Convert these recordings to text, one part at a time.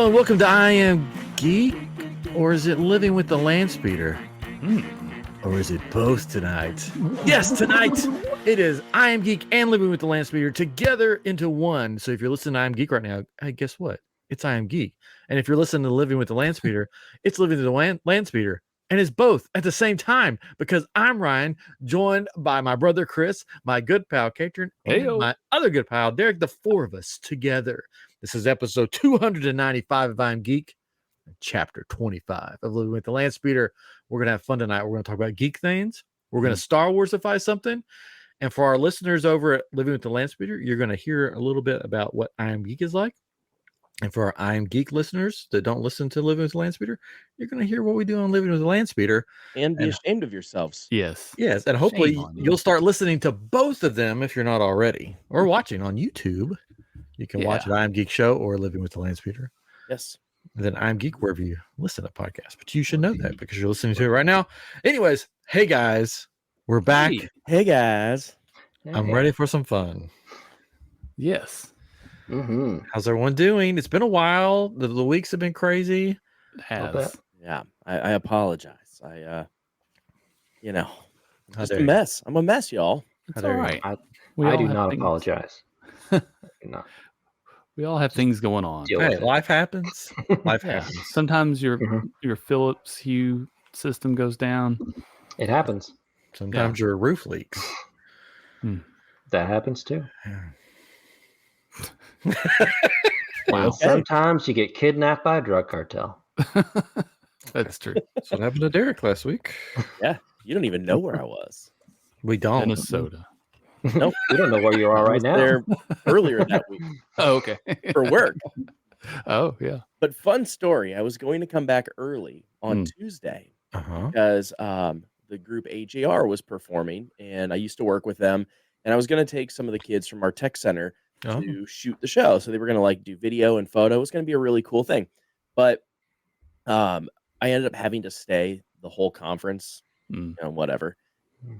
Hello and welcome to I Am Geek, or is it Living with the Landspeeder? Or is it both tonight? Yes, tonight it is I Am Geek and Living with the Landspeeder together into one. So if you're listening to I Am Geek right now, hey, guess what? It's I Am Geek. And if you're listening to Living with the Landspeeder, it's Living with the Landspeeder. And it's both at the same time because I'm Ryan, joined by my brother Chris, my good pal Katrin, and my other good pal Derek, the four of us together. This is episode 295 of I'm Geek, chapter 25 of Living with the Landspeeder. We're going to have fun tonight. We're going to talk about geek things. We're going to Star Warsify something. And for our listeners over at Living with the Landspeeder, you're going to hear a little bit about what I Am Geek is like. And for our I Am Geek listeners that don't listen to Living with the Landspeeder, you're going to hear what we do on Living with the Landspeeder. And be ashamed of yourselves. Yes. Yes. And hopefully you'll start listening to both of them if you're not already, or watching on YouTube. You can watch at iamGEEKshow or Living with the Landspeeder. Yes. And then I'm Geek wherever you listen to podcasts. But you should know that because you're listening to it right now. Anyways, hey guys, we're back. Hey guys. I'm ready for some fun. Yes. How's everyone doing? It's been a while. The weeks have been crazy. It has. Yeah. I apologize. I'm just dare a you. mess. I'm a mess, y'all. It's How all dare right. I do not apologize. No. We all have things going on. Deal Hey, with it. life happens. Life Yeah. happens. Sometimes your Philips Hue system goes down. It happens. Sometimes your roof leaks. That happens too. Wow. And sometimes you get kidnapped by a drug cartel. That's true. That's what happened to Derek last week. Yeah. You don't even know where I was. We don't. Minnesota. Nope. We don't know where you are I right was now. there earlier that week Oh, okay. for work. Oh, yeah. But fun story. I was going to come back early on Tuesday Uh-huh. because the group AJR was performing, and I used to work with them. And I was going to take some of the kids from our tech center to shoot the show. So they were going to do video and photo. It was going to be a really cool thing. But I ended up having to stay the whole conference, whatever.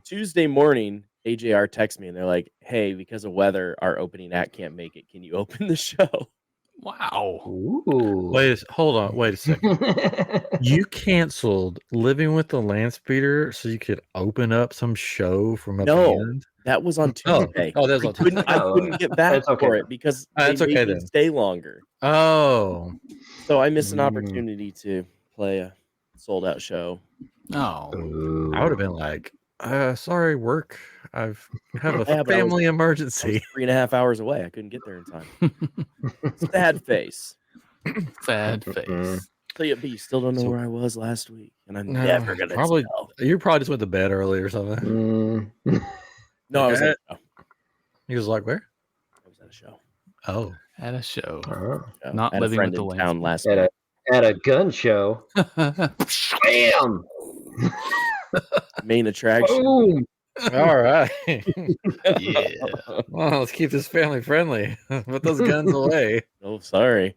Tuesday morning, AJR texts me and they're like, hey, because of weather, our opening act can't make it. Can you open the show? Wow. Ooh. Hold on. Wait a second. You canceled Living with the Landspeeder so you could open up some show from at the end? That was on Tuesday. Oh, that was on Tuesday. I couldn't get back That's okay. for it because That's they okay made me then. stay longer. Oh. So I missed an opportunity to play a sold out show. Oh. Ooh. I would have been like, sorry, work. I have a Yeah, but I was- family I was emergency. 3.5 hours away. I couldn't get there in time. Sad face. Sad face. So you still don't know So- where I was last week, and I'm No, never gonna probably- tell. You probably just went to bed early or something. No, I was at a show. He was like, where? I was at a show. Oh. At a show. So, Not I had a living friend with the in town last At week. at a gun show. Bam! Main attraction. Boom! All right. Yeah. Well, let's keep this family friendly. Put those guns away. Oh, sorry.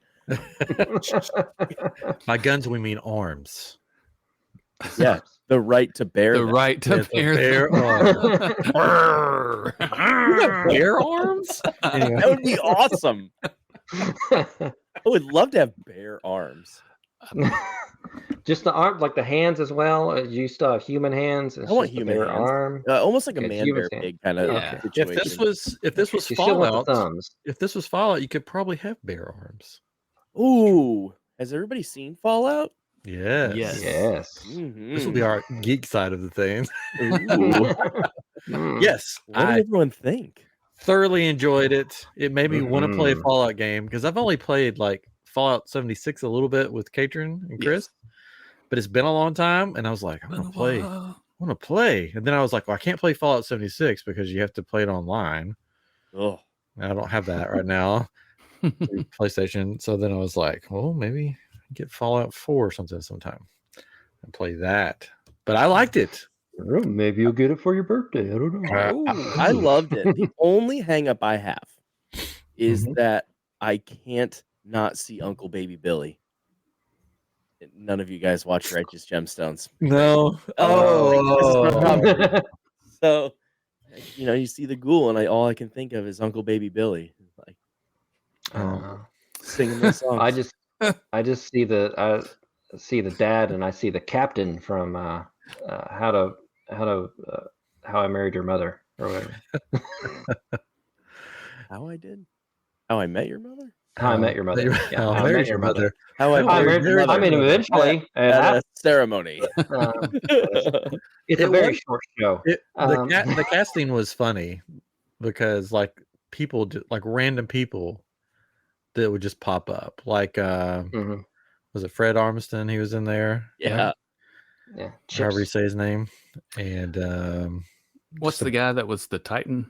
By guns, we mean arms. Yeah, the right to bear. The them. right to Yes, bear bear them. You got bear arms? Anyway. That would be awesome. I would love to have bare arms. Just the arm, like the hands as well. You still have human hands. It's I want just a human bare hands. arm. Almost like a Okay, man human bear hand. pig kind of Yeah. situation. If this was You still want Fallout, the thumbs. if this was Fallout, you could probably have bear arms. Ooh, has everybody seen Fallout? Yes. Yes. Yes. This will be our geek side of the thing. Ooh. Yes. What did I everyone think? thoroughly enjoyed it. It made me want to play a Fallout game because I've only played like Fallout 76 a little bit with Katrin and Chris, but it's been a long time. And I was like, I want to play. I want to play. And then I was like, well, I can't play Fallout 76 because you have to play it online. Oh, I don't have that right now. Through PlayStation. So then I was like, well, maybe get Fallout 4 or something sometime and play that. But I liked it. Maybe you'll get it for your birthday. I don't know. I loved it. The only hang up I have is that I can't not see Uncle Baby Billy. None of you guys watch Righteous Gemstones. No. Oh. So, you see the ghoul, and all I can think of is Uncle Baby Billy, like Uh, singing the song. I just see the dad, and I see the captain from how I Married Your Mother or whatever. How I Met Your Mother? How I Met Your Mother. Yeah, How I Married Your Mother. How I I Married Your mean, Mother. eventually, it At a happened. ceremony. It's It a very was- short show. The casting was funny because like people, like random people that would just pop up. Like, Mhm. was it Fred Armiston? He was in there. Yeah. right? Yeah, However you Chips. say his name. And What's the guy that was the Titan?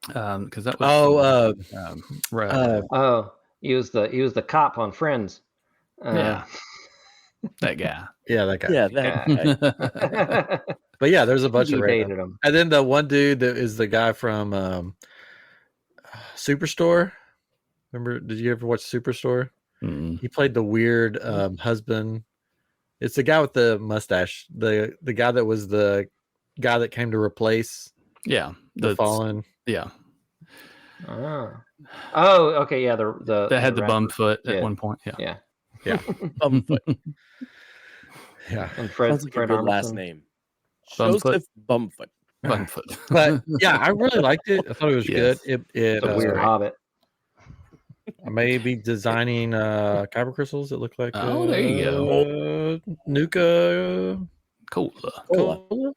Because that was right. Oh, he was the cop on Friends. Yeah. That guy. yeah, that guy. Yeah, that guy. But yeah, there's a bunch He of random. dated him. And then the one dude that is the guy from Superstore. Remember? Did you ever watch Superstore? Mm. He played the weird husband. It's the guy with the mustache. The guy that was the guy that came to replace Yeah. the Fallen. Yeah. Oh, okay, yeah. The That had the bum rapper. foot at Yeah. one point. Yeah. Yeah, Yeah, Bumfoot. yeah. and Fred Sounds like Fred a good last Armisen. name. Bumfoot? Joseph Bumfoot. Bumfoot. But yeah, I really liked it. I thought it was Yes. good. It's a weird hobbit. I may be designing kyber crystals that look like Oh, there you go. Nuka Cola. Cola.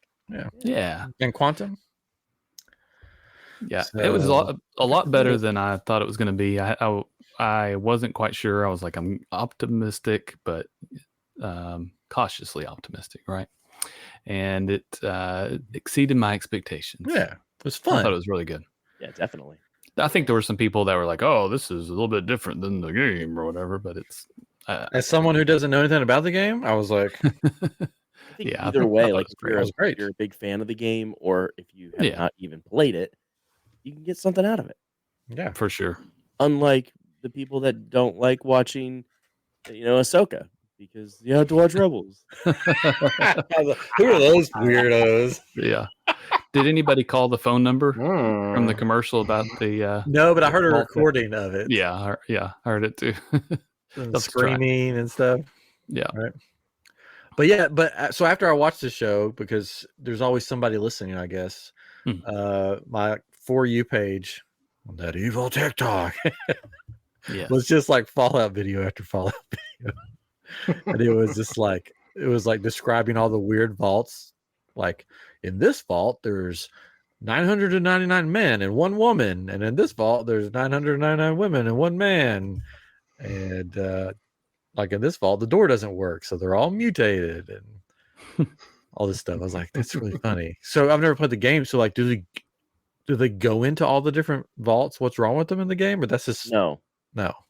Yeah. And quantum. Yeah. It was So- a lot better than I thought it was going to be. I wasn't quite sure. I was like, I'm optimistic, but cautiously optimistic, right? And it exceeded my expectations. Yeah, it was I thought fun. it was really good. Yeah, definitely. I think there were some people that were like, "Oh, this is a little bit different than the game or whatever," but it's As someone who doesn't know anything about the game, I was like, I think Yeah, I either thought way, it like was if great. you're, It was great. you're a big fan of the game, or if you have Yeah. not even played it, you can get something out of it. yeah, for sure. Unlike the people that don't like watching, Ahsoka, because you have to watch Rebels. who are those weirdos? Yeah. Did anybody call the phone number from the Mm. commercial about the? No, but I heard a Vault. recording of it. Yeah, I heard it too. And Let's try. screaming and stuff. Yeah. Right. But yeah, so after I watched the show, because there's always somebody listening, I guess, my For You page on that evil TikTok Yeah. was just like Fallout video after Fallout video. And it was just like, describing all the weird vaults. Like in this vault, there's 999 men and one woman. And in this vault, there's 999 women and one man. And like in this vault, the door doesn't work. So they're all mutated and all this stuff. I was like, that's really funny. So I've never played the game. So like, do they go into all the different vaults? What's wrong with them in the game? Or that's just No,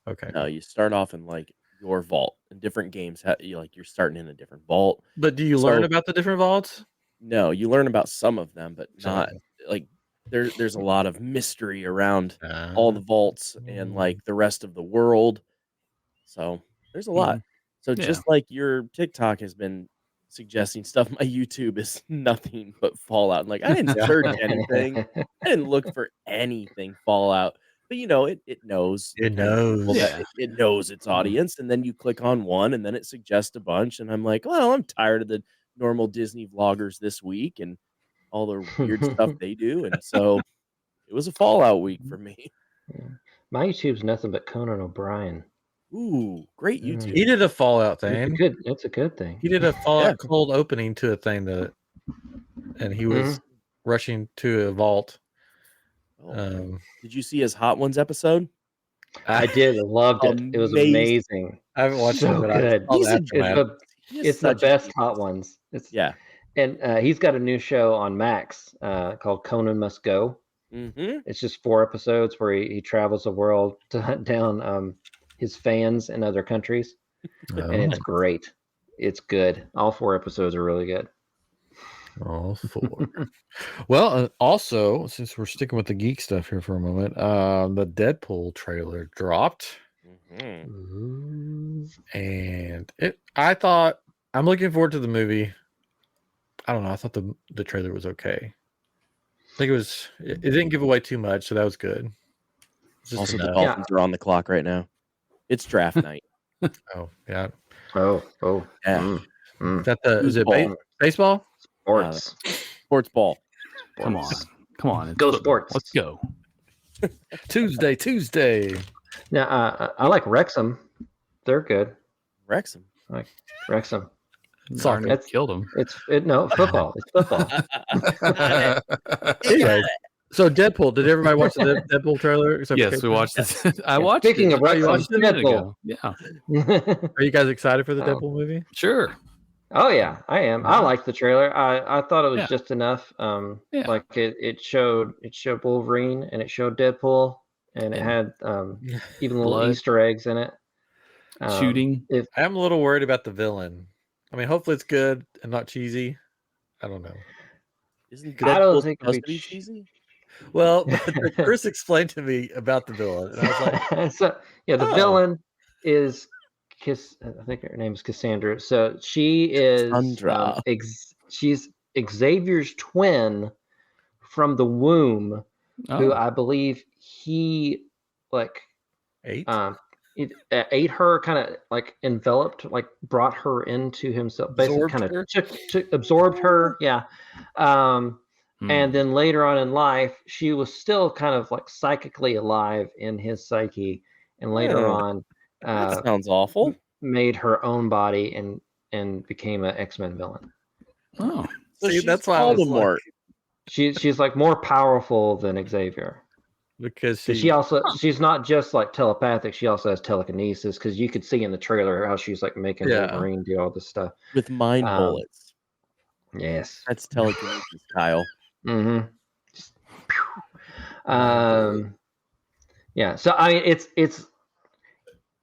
okay. no, you start off in like your vault. In different games, you're starting in a different vault. But do you learn So- about the different vaults? No, you learn about some of them, but Some of not them. like there's a lot of mystery around all the vaults and like the rest of the world. So there's a lot. So Yeah. just like your TikTok has been suggesting stuff, my YouTube is nothing but Fallout. Like I didn't search anything. I didn't look for anything Fallout. But it knows. It knows. Well, it knows its audience, and then you click on one, and then it suggests a bunch, and I'm like, well, I'm tired of the normal Disney vloggers this week and all the weird stuff they do, and so it was a Fallout week for me. My YouTube's nothing but Conan O'Brien. Ooh, great YouTube. He did a Fallout It's a thing. good. It's a good thing. He did a Fallout cold opening to a thing and he was rushing to a vault. Oh, did you see his Hot Ones episode? I did. I loved it. It was amazing. I haven't watched So it, but good. I saw the aftermath. It's the best Hot Ones. Yeah. And he's got a new show on Max called Conan Must Go. Mm-hmm. It's just 4 episodes where he travels the world to hunt down his fans in other countries. And it's great. It's good. All 4 episodes are really good. All 4. Well, also, since we're sticking with the geek stuff here for a moment, the Deadpool trailer dropped. Mm-hmm. And I'm looking forward to the movie. I don't know. I thought the trailer was okay. I think it didn't give away too much, so that was good. Just Also, the enough. Dolphins are on the clock right now. It's draft night. Oh, yeah. Oh. Yeah. Is that is it Foosball. baseball? Sports. Sports ball. Come on. It's Go football. sports. Let's go. Tuesday. Now, I like Wrexham. They're good. Wrexham. Like Wrexham. Already That's- killed him. No football. It's football. Anyways, so Deadpool. Did everybody watch the Deadpool trailer? Except Yes, for we watched this. I watched Speaking it. of Wrexham, just a minute Deadpool. ago. Yeah, Are you guys excited for the Oh. Deadpool movie? sure. Oh yeah, I am. I liked the trailer. I thought it was Yeah. just enough. Yeah. Like it showed Wolverine and it showed Deadpool and it had even little Blood. Easter eggs in it. Shooting. If I'm a little worried about the villain. I mean, hopefully it's good and not cheesy. I don't know. Isn't I don't Deadpool think it'd supposed be to be cheesy? Well, but Chris explained to me about the villain, and I was like, so yeah, the Oh. villain is I think her name is Cassandra. So she is Cassandra. she's Xavier's twin from the womb, who Oh, I believe he like 8? it ate her, kind of like enveloped, like brought her into himself, basically Absorbed kind of her? absorbed her. Yeah. hmm. And then later on in life, she was still kind of like psychically alive in his psyche, and later Oh, on, That sounds awful. made her own body and became an X-Men villain. Oh, So See, she's that's why I was Voldemort. like, She's like more powerful than Xavier. because She's not just like telepathic. She also has telekinesis, because you could see in the trailer how she's like making Yeah. Wolverine do all this stuff. with mind bullets. Yes. That's telekinesis, Kyle. Mm-hmm. Yeah. So I mean,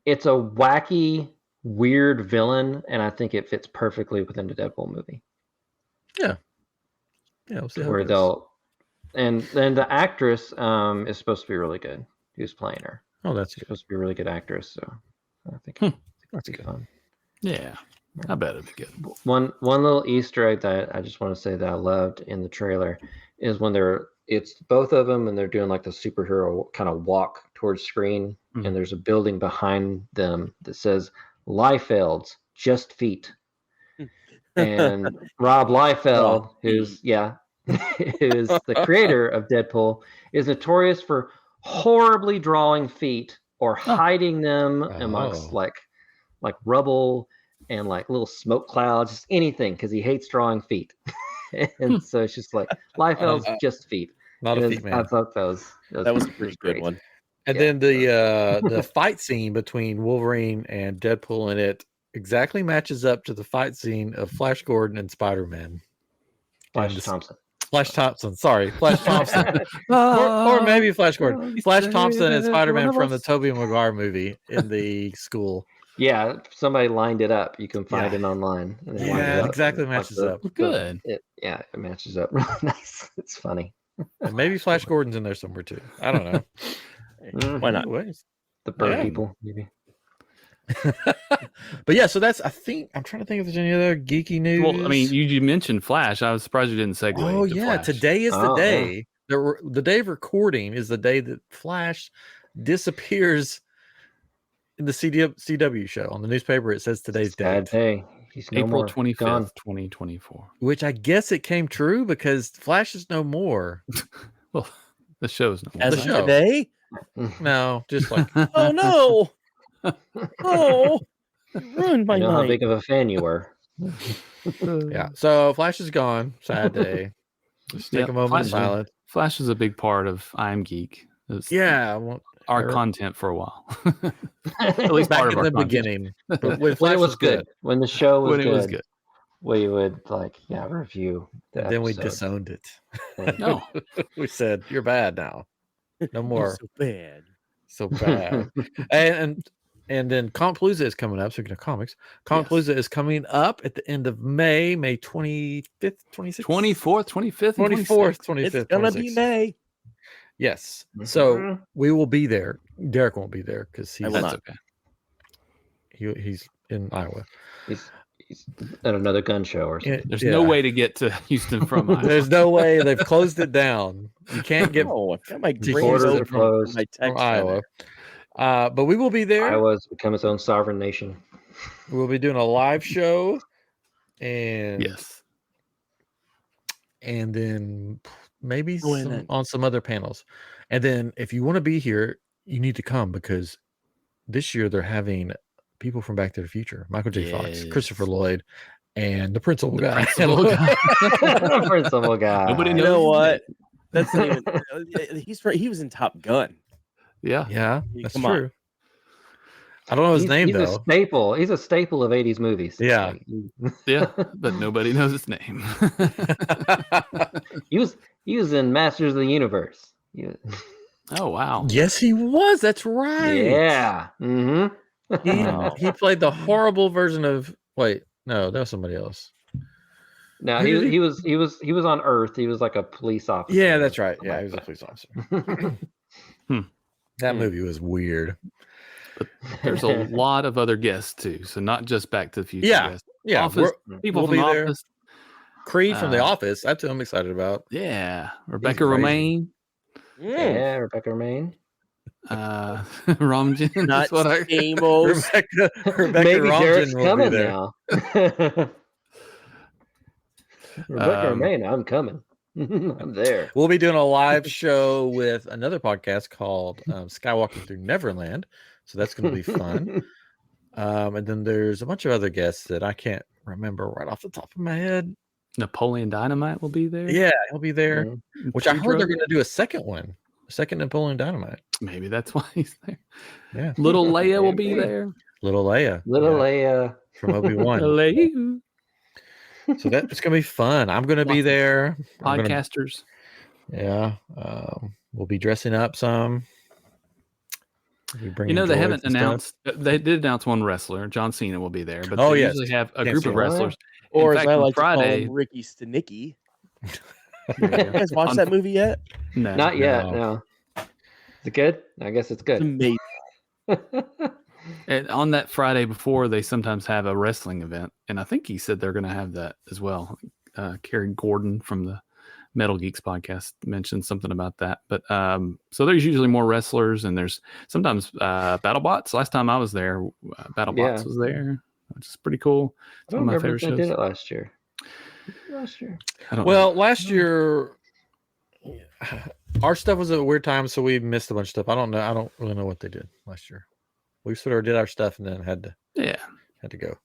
it's a wacky, weird villain, and I think it fits perfectly within the Deadpool movie. yeah, we'll see how Where it goes. and then the actress is supposed to be really good. Who's playing her? Oh, that's She's good. supposed to be a really good actress. So I think That's it'll be good. fun. yeah. I bet it'd be good. One little Easter egg that I just want to say that I loved in the trailer is when it's both of them and they're doing like the superhero kind of walk towards screen, Mhm. and there's a building behind them that says Liefeld's Just Feet. And Rob Liefeld, who's the creator of Deadpool, is notorious for horribly drawing feet or hiding them amongst Oh. like rubble and like little smoke clouds, just anything, because he hates drawing feet. And so it's just like Liefeld's Just Feet. Not And a feet I man. thought that was That was a pretty good great. one. And Yeah. then the fight scene between Wolverine and Deadpool in it exactly matches up to the fight scene of Flash Gordon and Spider-Man. Flash And Thompson. Flash Thompson, sorry, Flash Thompson, or maybe Flash Gordon, Flash Thompson and Spider-Man from the Tobey Maguire movie in the school. Yeah, somebody lined it up. You can find Yeah. it online. And they lined Yeah, it up. exactly Like matches up. Good. It matches up really nice. It's funny. And maybe Flash Gordon's in there somewhere too. I don't know. Why not? Anyways. The bird Yeah. people, maybe. But yeah, so that's, I'm trying to think if there's any other geeky news. Well, I mean, you mentioned Flash. I was surprised you didn't segue. oh to yeah, Flash. today is the Oh, yeah. day. The day of recording is the day that Flash disappears in the CW show. On the newspaper, it says today's Sad date, day. He's no April more. 25th, Gone. 2024. which I guess it came true because Flash is no more. Well, the show's not. As The of show. today? No, just like Oh no! Oh, you ruined my I know how night. big of a fan you were. yeah. So Flash is gone. Sad day. Just take Yeah, a moment of Flash- silence. Flash is a big part of iamGEEK. It's Yeah, well, our er- content for a while. At least back part in of the our content. beginning. But when When Flash it was good. When the show was When good. it was good. We would review the then we episode. disowned it. No, We said, "You're bad now. No You're more. so bad. So bad." and then Comicpalooza is coming up. Speaking of comics, Comicpalooza is coming up at the end of May 25th, 26th, 24th, 25th, 24th, 26th. 25th. It's gonna be 26th. May. Yes. So Mhm. we will be there. Derek won't be there because I will he's That's not. okay. he's in Iowa. He's at another gun show or something. There's no way to get to Houston from Iowa. There's no way. They've closed it down. You can't get No, I've got my to brain Houston open from my from text Iowa. But we will be there. Iowa's become its own sovereign nation. We'll be doing a live show, and Yes. and then maybe then. on some other panels. And then if you want to be here, you need to come because this year they're having people from Back to the Future, Michael J. Fox, Christopher Yes. Lloyd, and the principal The guy. principal guy. Principal guy. Nobody You knows know his what? name. That's not even. He was in Top Gun. Yeah. Yeah, that's Come on. true. I don't know his name He's though. a staple. He's a staple of 80s movies. Yeah. Yeah. But nobody knows his name. He was in Masters of the Universe. Oh, wow. Yes, he was. That's right. Yeah. Mm-hmm. He played the horrible version of. Wait, no, that was somebody else. No, Who did he was on Earth. He was like a police officer. Yeah, that's right. Yeah, he was a police officer. That Hmm. movie was weird. But there's a lot of other guests too. So not just Back to the Future Yeah, guests. yeah. Office, people we'll from be there. Office. Creed from The Uh, Office. That's who I'm excited about. Yeah. Rebecca crazy. Romaine. Yeah, Rebecca Romaine. Ramjan. Not That's what I Stamos. Rebecca Maybe Romijn Derek's will be coming there. now. Rebecca Romaine, I'm coming. I'm there. We'll be doing a live show with another podcast called Skywalking Through Neverland. So that's going to be fun. And then there's a bunch of other guests that I can't remember right off the top of my head. Napoleon Dynamite will be there. Yeah, he'll be there. Mhm. Which I heard they're going to do a second one. A second Napoleon Dynamite. Maybe that's why he's there. Yeah. Little Leia will be there. Little Leia. Little yeah, Leia. from Obi-Wan. Leia. So it's going to be fun. I'm going to be Lots of there. Podcasters. Yeah. We'll be dressing up some. You know, they haven't announced. They did announce one wrestler. John Cena will be there, but Oh, they yes. usually have a Can't group see of him. wrestlers. Or In as fact, I on like to Friday, call him, Ricky Stenicki. there you You go. guys watched that movie yet? No. Not yet, No. no. Is it good? I guess it's It's good. amazing. And on that Friday before, they sometimes have a wrestling event, and I think he said they're going to have that as well. Kerry Gordon from the Metal Geeks podcast mentioned something about that. But so there's usually more wrestlers, and there's sometimes BattleBots. Last time I was there, BattleBots Yeah. was there, which is pretty cool. I It's don't one of my remember favorite if they shows. did it last year. I don't know. Well, last year, our stuff was at a weird time, so we missed a bunch of stuff. I don't know. I don't really know what they did last year. We sort of did our stuff and then had to go.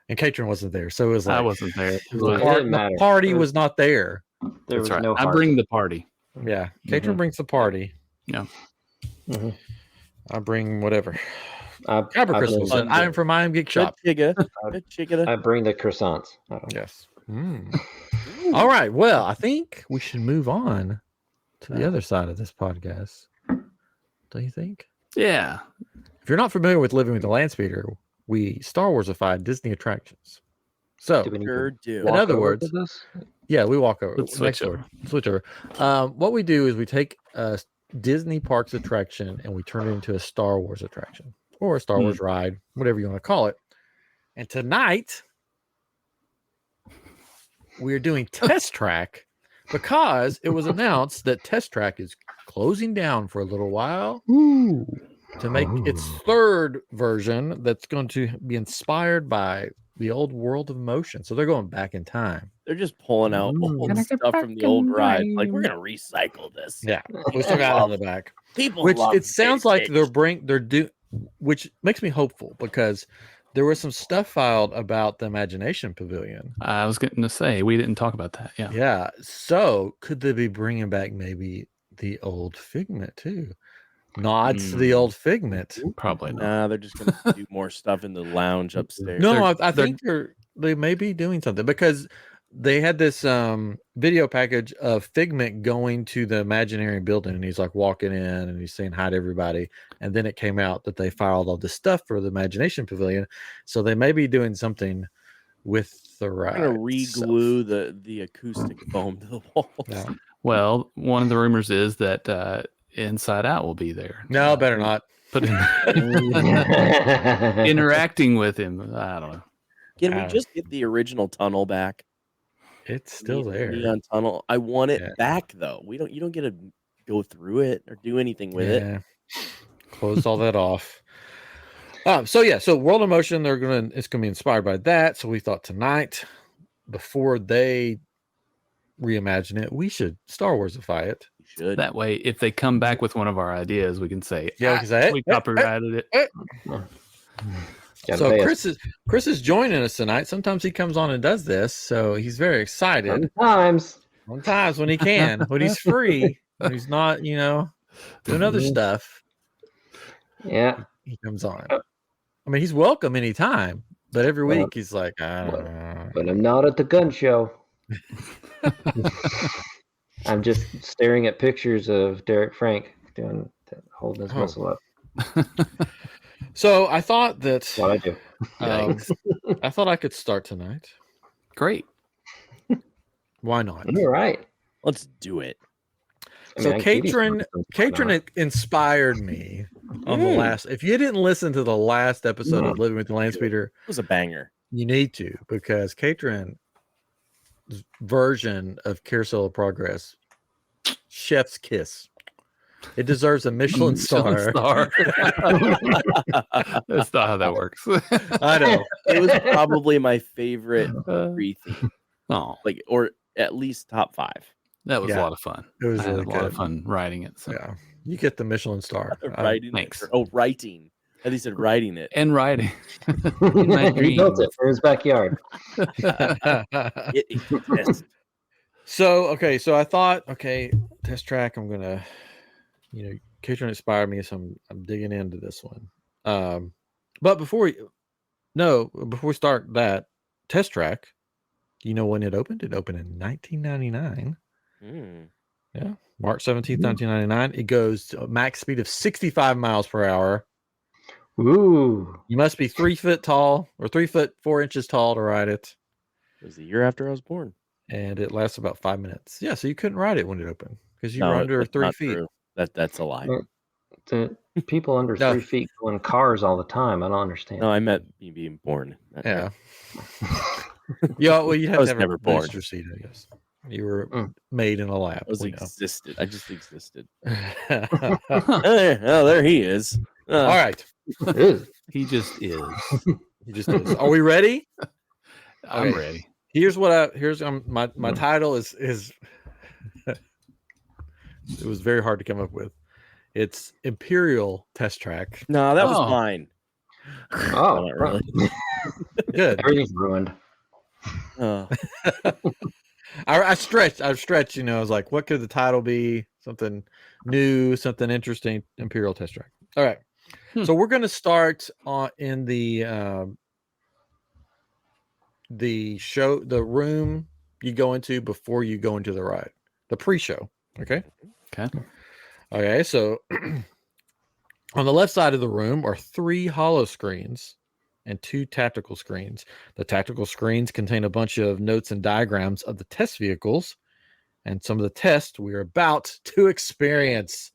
And Katrin wasn't there, so it was like I wasn't there. It didn't matter. the party There was not there. There That's was right. no I heart. bring the party. Yeah, Katrin brings the party. Yeah. Mhm. I bring whatever. I Kyber bring crystals. the- An item from iamGEEK Shop. I bring the croissants. I don't know. Yes. All right. Well, I think we should move on to the other side of this podcast. Do you think? Yeah. If you're not familiar with Living with the Landspeeder, we Star Warsify Disney attractions. So, Do we need Sure to do. in walk other over words, to this? yeah, we walk over. Let's next switch door. Switch over. What we do is we take a Disney parks attraction and we turn it into a Star Wars attraction or a Star Wars ride, whatever you want to call it. And tonight, we're doing Test Track because it was announced that Test Track is closing down for a little while to make its third version that's going to be inspired by the old World of Motion. So they're going back in time. They're just pulling out old Gonna get stuff from back the old in ride. Like, time. we're gonna recycle this. Yeah, we still got it in the back. People Which love it sounds like vintage. which makes me hopeful because there was some stuff filed about the Imagination Pavilion. I was going to say, we didn't talk about that. Yeah. Yeah. So could they be bringing back maybe the old Figment too? Nods to the old Figment. Probably not. Nah, they're just gonna do more stuff in the lounge upstairs. No, I think they may be doing something because they had this video package of Figment going to the Imaginary building and he's like walking in and he's saying hi to everybody. And then it came out that they filed all this stuff for the Imagination Pavilion. So they may be doing something with the ride. They're gonna re-glue the acoustic foam to the walls. Yeah. Well, one of the rumors is that Inside Out will be there. No, better not. Put in interacting with him. I don't know. Can we just get the original tunnel back? It's still there. Neon tunnel. I want it Yeah. back though. You don't get to go through it or do anything with it. closed all that off. So World of Motion, it's gonna be inspired by that. So we thought tonight, before they reimagine it, we should Star Warsify it. You should. That way, if they come back with one of our ideas, we can say, Yeah, because we copyrighted it. So Chris is joining us tonight. Sometimes he comes on and does this, so he's very excited. Sometimes when he can, when he's free, when he's not, doing other stuff. Yeah, he comes on. I mean, he's welcome anytime, but every week he's like, but I'm not at the gun show. I'm just staring at pictures of Derek Frank holding his muscle up. So I thought that's what I do. I thought I could start tonight. Great. Why not? You're right. Let's do it. So Katrin inspired me on the last. If you didn't listen to the last episode of Living with the Landspeeder, it was a banger. You need to, because Katrin's version of Carousel of Progress, chef's kiss. It deserves a Michelin star. That's not how that works. I know. It was probably my favorite re-theme. Oh, or at least top 5. That was a lot of fun. It was I had a lot of fun writing it. So. Yeah, you get the Michelin star. Thanks. Writing. At least said writing it. And writing. He built it for his backyard. It exists. So I thought, test track. I'm gonna, Katrin inspired me, so I'm digging into this one. But before we start that test track, when it opened? It opened in 1999. Yeah, March 17th, 1999. It goes to a max speed of 65 miles per hour. Ooh! You must be 3 foot tall or 3 foot 4 inches tall to ride it. It was the year after I was born, and it lasts about 5 minutes. Yeah, so you couldn't ride it when it opened because you were under 3 feet. True. That's a lie. The people under 3 feet go in cars all the time. I don't understand. No, I meant me being born. Yeah. Yeah, well, you have to have never a born. register seat, I guess. You were made in a lab. I just existed. Oh, there he is. All right. He just is. He just is. Are we ready? I'm ready. Here's what my title is it was very hard to come up with. It's Imperial Test Track. No, that was mine. Oh, not really. Good. Everything's ruined. I stretched. I was like, what could the title be? Something new, something interesting. Imperial Test Track. All right. So we're going to start in the room you go into before you go into the ride, the pre-show. Okay. So on the left side of the room are 3 holo screens and 2 tactical screens. The tactical screens contain a bunch of notes and diagrams of the test vehicles and some of the tests we are about to experience.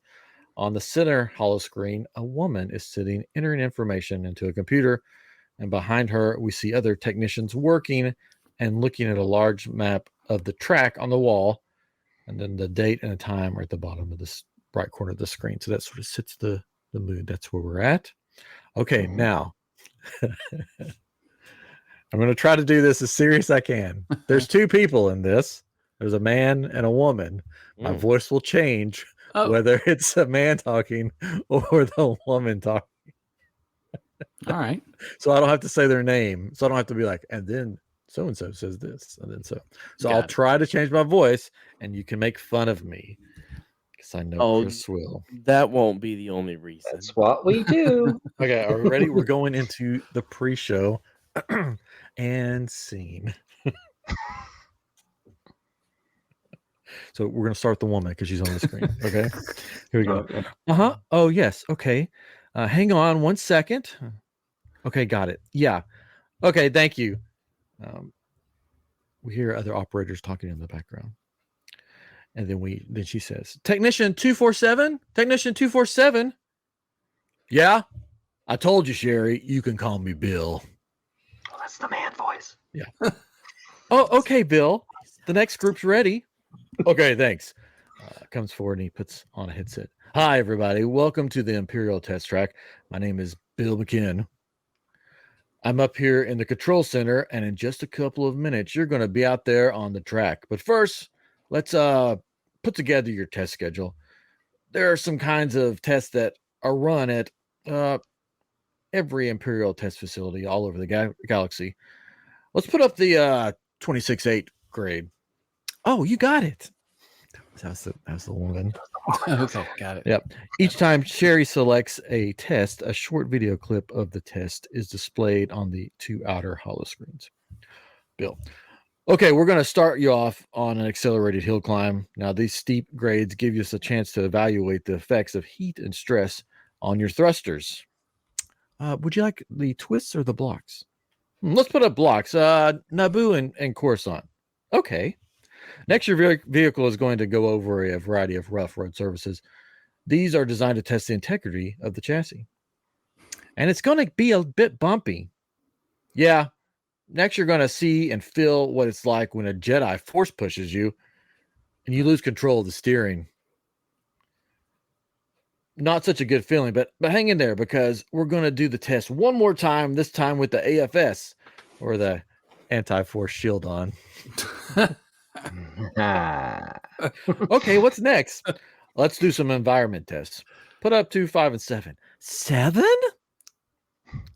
On the center holo screen, a woman is sitting, entering information into a computer, and behind her, we see other technicians working and looking at a large map of the track on the wall, and then the date and the time are at the bottom of this right corner of the screen. So that sort of sets the mood. That's where we're at. Okay, now I'm going to try to do this as serious as I can. There's 2 people in this. There's a man and a woman. My voice will change whether it's a man talking or the woman talking. All right. So I don't have to say their name. So I don't have to be like, and then so-and-so says this. And then so I'll try to change my voice and you can make fun of me. Because I know Chris will. That won't be the only reason. That's what we do. Okay, are we ready? We're going into the pre-show and scene. So we're going to start with the woman because she's on the screen. Okay, here we go. Okay. Oh, yes. Okay. Hang on 1 second. Okay, got it. Yeah. Okay, thank you. We hear other operators talking in the background. And then she says, Technician 247? Technician 247? Yeah? I told you, Sherry, you can call me Bill. Oh, that's the man voice. Yeah. Oh, okay, Bill. The next group's ready. Okay, thanks. comes forward and he puts on a headset. Hi, everybody. Welcome to the Imperial Test Track. My name is Bill McKinn. I'm up here in the control center, and in just a couple of minutes, you're going to be out there on the track. But first, let's put together your test schedule. There are some kinds of tests that are run at every Imperial test facility all over the galaxy. Let's put up the 26-8 grade. Oh, you got it. That's the one. Okay, got it. Yep. Each time Sherry selects a test, a short video clip of the test is displayed on the 2 outer holo screens. Bill. Okay, we're going to start you off on an accelerated hill climb. Now, these steep grades give us a chance to evaluate the effects of heat and stress on your thrusters. Would you like the twists or the blocks? Let's put up blocks. Naboo and Coruscant. Okay. Next, your vehicle is going to go over a variety of rough road surfaces. These are designed to test the integrity of the chassis. And it's going to be a bit bumpy. Yeah. Next, you're going to see and feel what it's like when a Jedi force pushes you and you lose control of the steering. Not such a good feeling, but hang in there because we're going to do the test one more time, this time with the AFS or the anti-force shield on. Okay, what's next? Let's do some environment tests. Put up 2, 5, and 7. 7?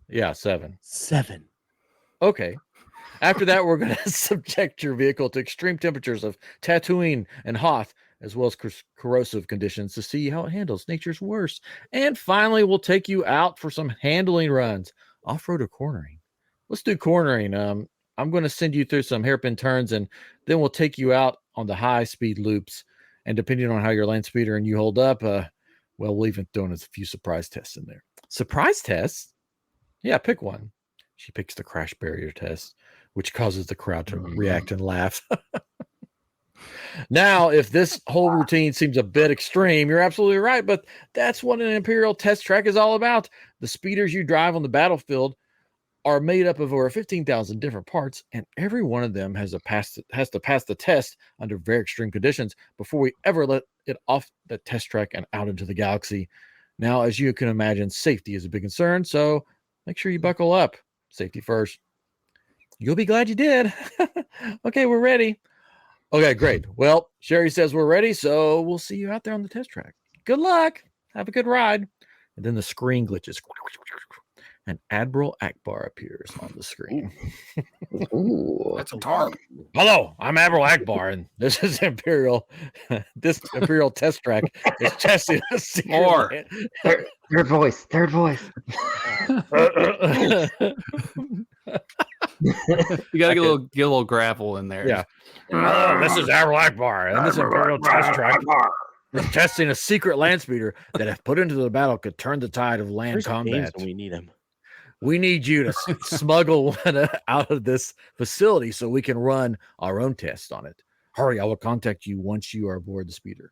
Yeah, 7. 7. Okay. After that, we're going to subject your vehicle to extreme temperatures of Tatooine and Hoth, as well as corrosive conditions to see how it handles nature's worst. And finally, we'll take you out for some handling runs, off-road or cornering. Let's do cornering. I'm going to send you through some hairpin turns, and then we'll take you out on the high-speed loops. And depending on how your Landspeeder and you hold up, we'll even throw in a few surprise tests in there. Surprise tests? Yeah, pick one. She picks the crash barrier test, which causes the crowd to react and laugh. Now, if this whole routine seems a bit extreme, you're absolutely right, but that's what an Imperial test track is all about. The speeders you drive on the battlefield are made up of over 15,000 different parts, and every one of them has to pass the test under very extreme conditions before we ever let it off the test track and out into the galaxy. Now, as you can imagine, safety is a big concern, so make sure you buckle up. Safety first. You'll be glad you did. Okay, we're ready. Okay, great. Well, Sherry says we're ready, so we'll see you out there on the test track. Good luck. Have a good ride. And then the screen glitches. And Admiral Akbar appears on the screen. Ooh, That's a tarp. Hello, I'm Admiral Akbar, and this is Imperial. This Imperial test track is testing a secret. More. Third voice. You gotta get a little gravel in there. Yeah. This is Admiral Akbar, and this Imperial test track is testing a secret Landspeeder that, if put into the battle, could turn the tide of land Where's combat. James when we need him? We need you to smuggle one out of this facility so we can run our own tests on it. Hurry, I will contact you once you are aboard the speeder.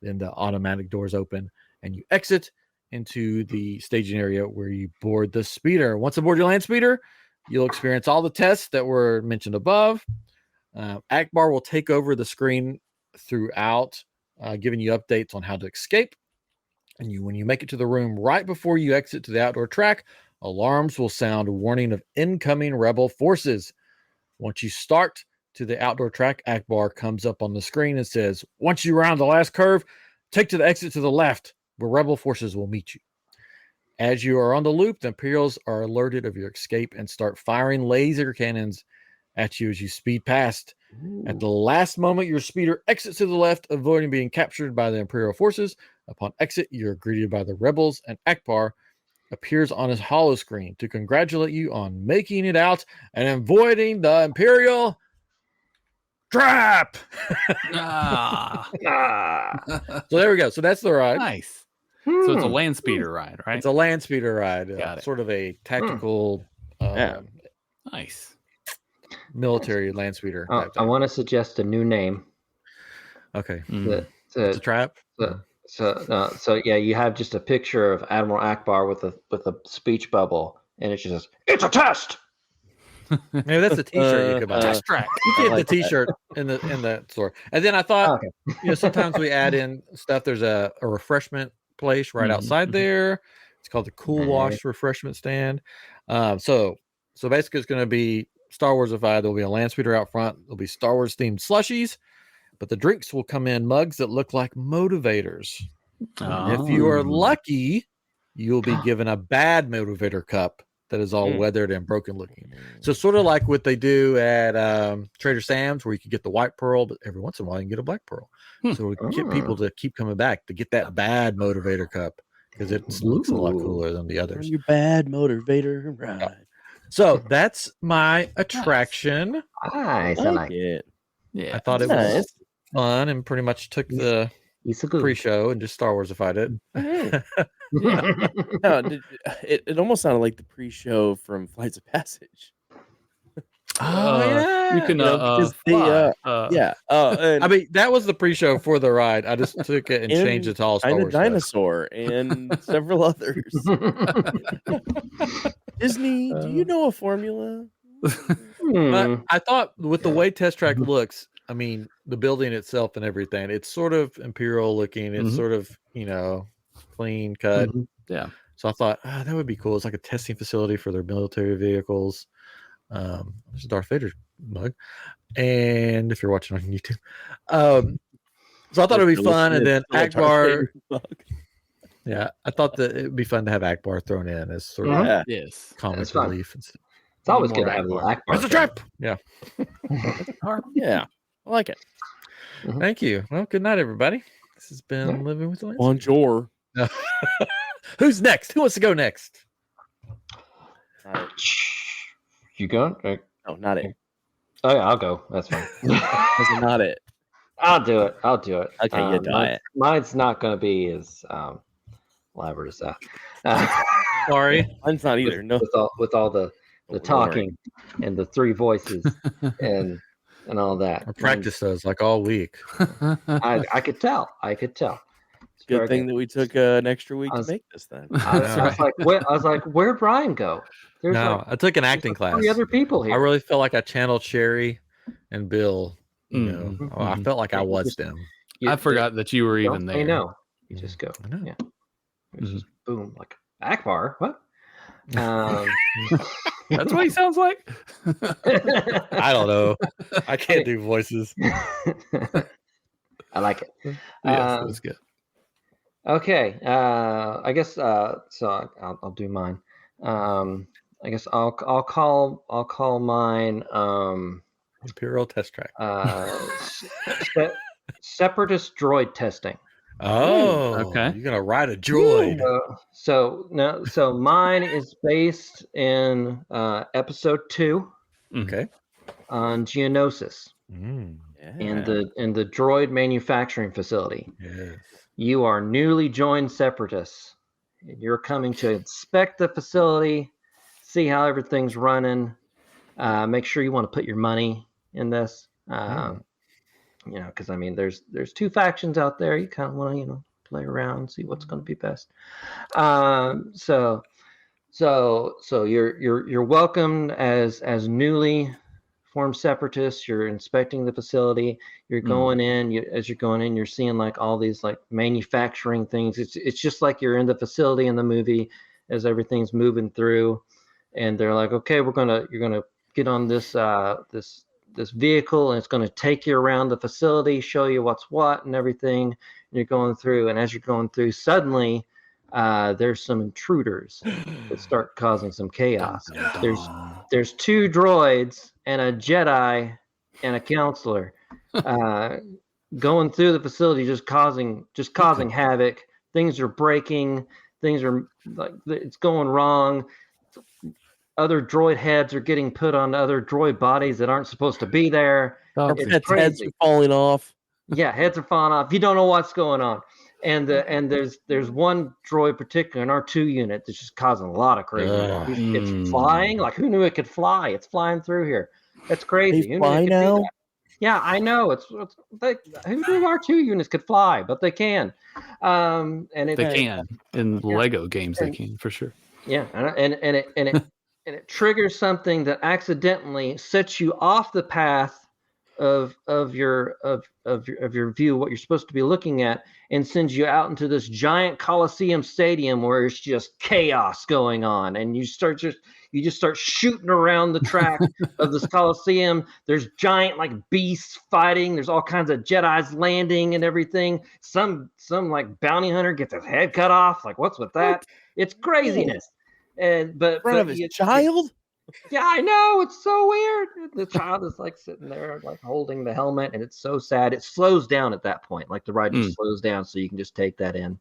Then the automatic doors open and you exit into the staging area where you board the speeder. Once aboard your Landspeeder, you'll experience all the tests that were mentioned above. Akbar will take over the screen throughout, giving you updates on how to escape. And when you make it to the room right before you exit to the outdoor track, alarms will sound a warning of incoming rebel forces. Once you start to the outdoor track, Akbar comes up on the screen and says, once you round the last curve, take to the exit to the left, where rebel forces will meet you. As you are on the loop, the Imperials are alerted of your escape and start firing laser cannons at you as you speed past. Ooh. At the last moment, your speeder exits to the left, avoiding being captured by the Imperial forces. Upon exit, you're greeted by the rebels, and Akbar appears on his holo screen to congratulate you on making it out and avoiding the Imperial trap. So there we go. So that's the ride. Nice. So it's a Landspeeder ride, right? It's a Landspeeder ride. Got it. Sort of a tactical, Nice military Landspeeder. I want to suggest a new name. Okay. It's a trap. So yeah, you have just a picture of Admiral Akbar with a speech bubble, and it just says, "It's a test." Maybe that's a T-shirt you could buy. Test track. You I get like the that. T-shirt in the store. And then I thought, Okay. sometimes we add in stuff. There's a refreshment place right outside there. It's called the Cool Wash refreshment stand. So basically, it's going to be Star Warsify. There'll be a Landspeeder out front. There'll be Star Wars themed slushies, but the drinks will come in mugs that look like motivators. And if you are lucky, you'll be given a bad motivator cup that is all weathered and broken looking. So sort of like what they do at Trader Sam's, where you can get the white pearl, but every once in a while you can get a black pearl. So we get people to keep coming back to get that bad motivator cup because it looks a lot cooler than the others. Your bad motivator, right? So that's my attraction. Nice. I like it. Yeah, I thought it was fun and pretty much took the pre-show and just Star Warsified it. No, it almost sounded like the pre-show from Flights of Passage. Oh yeah, you can because I mean, that was the pre-show for the ride. I just took it and changed it to all Star Wars Dinosaur and several others. Disney, do you know a formula? But I thought with the way Test Track looks, I mean, the building itself and everything, it's sort of imperial looking. It's sort of, clean cut. Yeah. So I thought that would be cool. It's like a testing facility for their military vehicles. There's a Darth Vader mug. And if you're watching on YouTube. So I thought it would be fun. And then Akbar. Yeah, I thought that it would be fun to have Akbar thrown in as sort of comic relief. It's always good to have a little Akbar. It's a trap. Yeah. Yeah. I like it. Thank you. Well, good night, everybody. This has been Living with the Landspeeder. Bonjour. Who's next? Who wants to go next? You going? No, not it. Oh, yeah, I'll go. That's fine. That's not it. I'll do it. Okay, you do it. Mine's not going to be as elaborate as that. Sorry. Mine's not either. No. With all the talking and the three voices and all that. I practiced those like all week. I could tell. Good thing that we took an extra week to make this then. I was like, where'd Brian go? I took an acting class. 3 other people here. I really felt like I channeled Sherry and Bill. I felt like I was them. I forgot that you were even there. I know. You just go. I know. Yeah. It's just boom, like Akbar. What? That's what he sounds like. I don't know. I can't do voices. I like it. Yes, that's good. Okay. I guess so. I'll do mine. I guess I'll call mine Imperial Test Track. Separatist droid testing. Oh, okay. You're gonna ride a droid. So mine is based in episode 2. Okay. On Geonosis. Mm. In the droid manufacturing facility. Yes. You are newly joined separatists. You're coming to inspect the facility, see how everything's running. Make sure you want to put your money in this. Because I mean, there's 2 factions out there. You kind of want to play around, see what's going to be best. So you're welcomed as newly formed separatists. You're inspecting the facility. You're going in. As you're going in, you're seeing like all these like manufacturing things. It's just like you're in the facility in the movie as everything's moving through, and they're like, okay, you're gonna get on this this vehicle, and it's going to take you around the facility, show you what's what and everything. And you're going through, and as you're going through, suddenly there's some intruders that start causing some chaos. There's 2 droids and a Jedi and a counselor going through the facility, just causing havoc. Things are breaking. Things are like it's going wrong. Other droid heads are getting put on other droid bodies that aren't supposed to be there. Heads are falling off. Yeah, heads are falling off. You don't know what's going on. And there's one droid particular in our 2 unit that's just causing a lot of crazy. It's flying. Like, who knew it could fly? It's flying through here. That's crazy. They fly now? Yeah, I know. Who knew our 2 units could fly? But they can. They can in Lego games. They can for sure. Yeah, and and it triggers something that accidentally sets you off the path of your view, what you're supposed to be looking at, and sends you out into this giant Coliseum stadium where it's just chaos going on, and you just start shooting around the track of this Coliseum. There's giant like beasts fighting. There's all kinds of Jedi's landing and everything. Some like bounty hunter gets his head cut off. Like, what's with that? What? It's craziness. And but In front of his child? yeah, I know. It's so weird. The child is like sitting there, like holding the helmet, and it's so sad. It slows down at that point. Like the ride just slows down, so you can just take that in.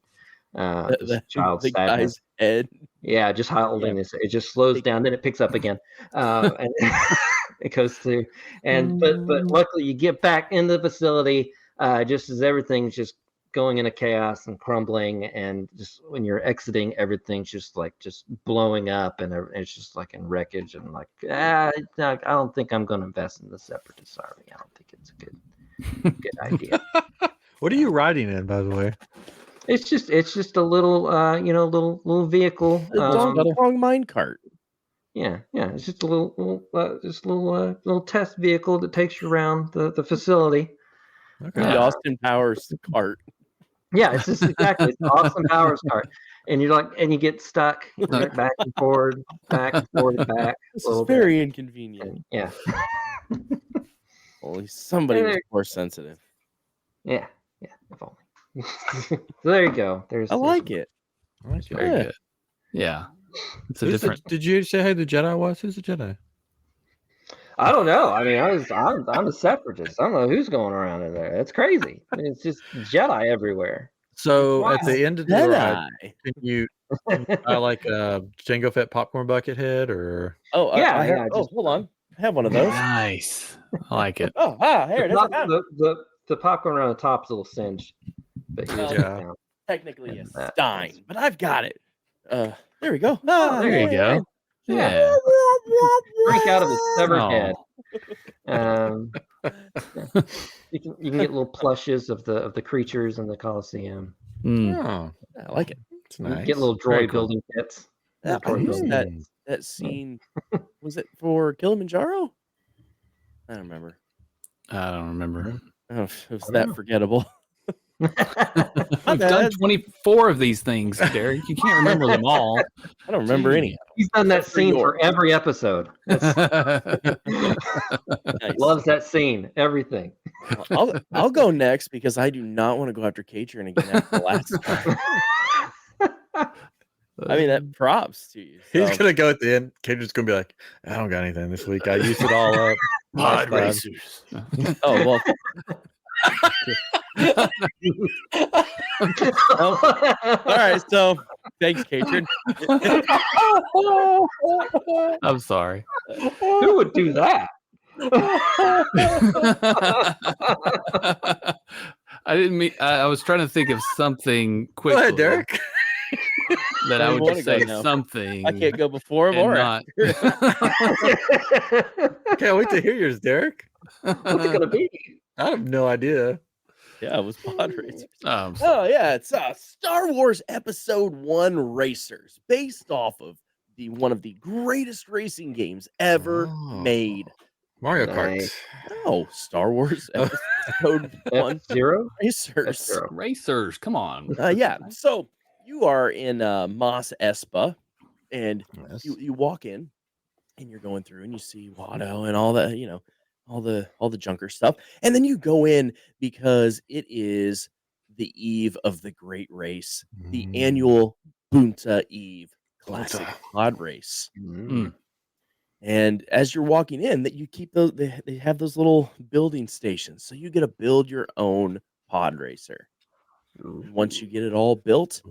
The child's the sadness. guy's head. Yeah, just holding this. It just slows down, then it picks up again, and it goes through. And but luckily, you get back in the facility just as everything's just going into chaos and crumbling, and just when you're exiting, everything's just blowing up, and it's just like in wreckage, and like I don't think I'm going to invest in the Separatist Army. I don't think it's a good idea. What are you riding in, by the way? It's just a little little vehicle. A long mine cart. Yeah, it's just a little test vehicle that takes you around the facility. Okay. The Austin Powers cart. Yeah, it's just exactly. It's the Austin Powers cart, and you get stuck back and forward, back. This is very inconvenient. And, yeah. Only somebody was more sensitive. Yeah, if only. So there you go. I like it. Very good. Yeah. It's a different. Did you say who the Jedi was? Who's the Jedi? I don't know. I mean, I'm a separatist. I don't know who's going around in there. It's crazy. I mean, it's just Jedi everywhere. So at the end of the ride, can you buy like a Jango Fett popcorn bucket head or? Oh, hold on. I have one of those. Nice. I like it. Here it is. The popcorn around the top is a little singed. But Technically a Stein, but I've got it. There we go. There you go. Yeah. Drink out of his severed head. You can get little plushes of the creatures in the Coliseum. Oh, I like it. It's nice. Get little droid building kits. That scene, was it for Kilimanjaro? I don't remember. Oh, it was that forgettable. I've done 24 of these things, Derek. You can't remember them all. I don't remember any. He's done that scene for every episode. Nice. Loves that scene. Everything. I'll go next because I do not want to go after Katrin again after the last time. I mean, that props to you. So. He's gonna go at the end. Katrin's gonna be like, I don't got anything this week. I used it all up. Pod racers. Oh well. All right, so thanks, Katrin. I'm sorry. Who would do that? I didn't mean. I was trying to think of something quick. Go ahead, Derek. That I would just say something. I can't go before him or not. Can't wait to hear yours, Derek. What's it gonna be? I have no idea. Yeah, it was Pod Racers. Yeah, it's Star Wars Episode 1 Racers, based off of one of the greatest racing games ever made. Mario Kart. No, Star Wars Episode 1 Zero Racers. Racers, come on. Yeah, so you are in Mos Espa, and you walk in, and you're going through, and you see Watto and all that, all the junker stuff, and then you go in because it is the eve of the great race, the annual Bunta Eve Classic Pod Race. And as you're walking in, that you keep those, they have those little building stations, so you get to build your own pod racer. Once you get it all built,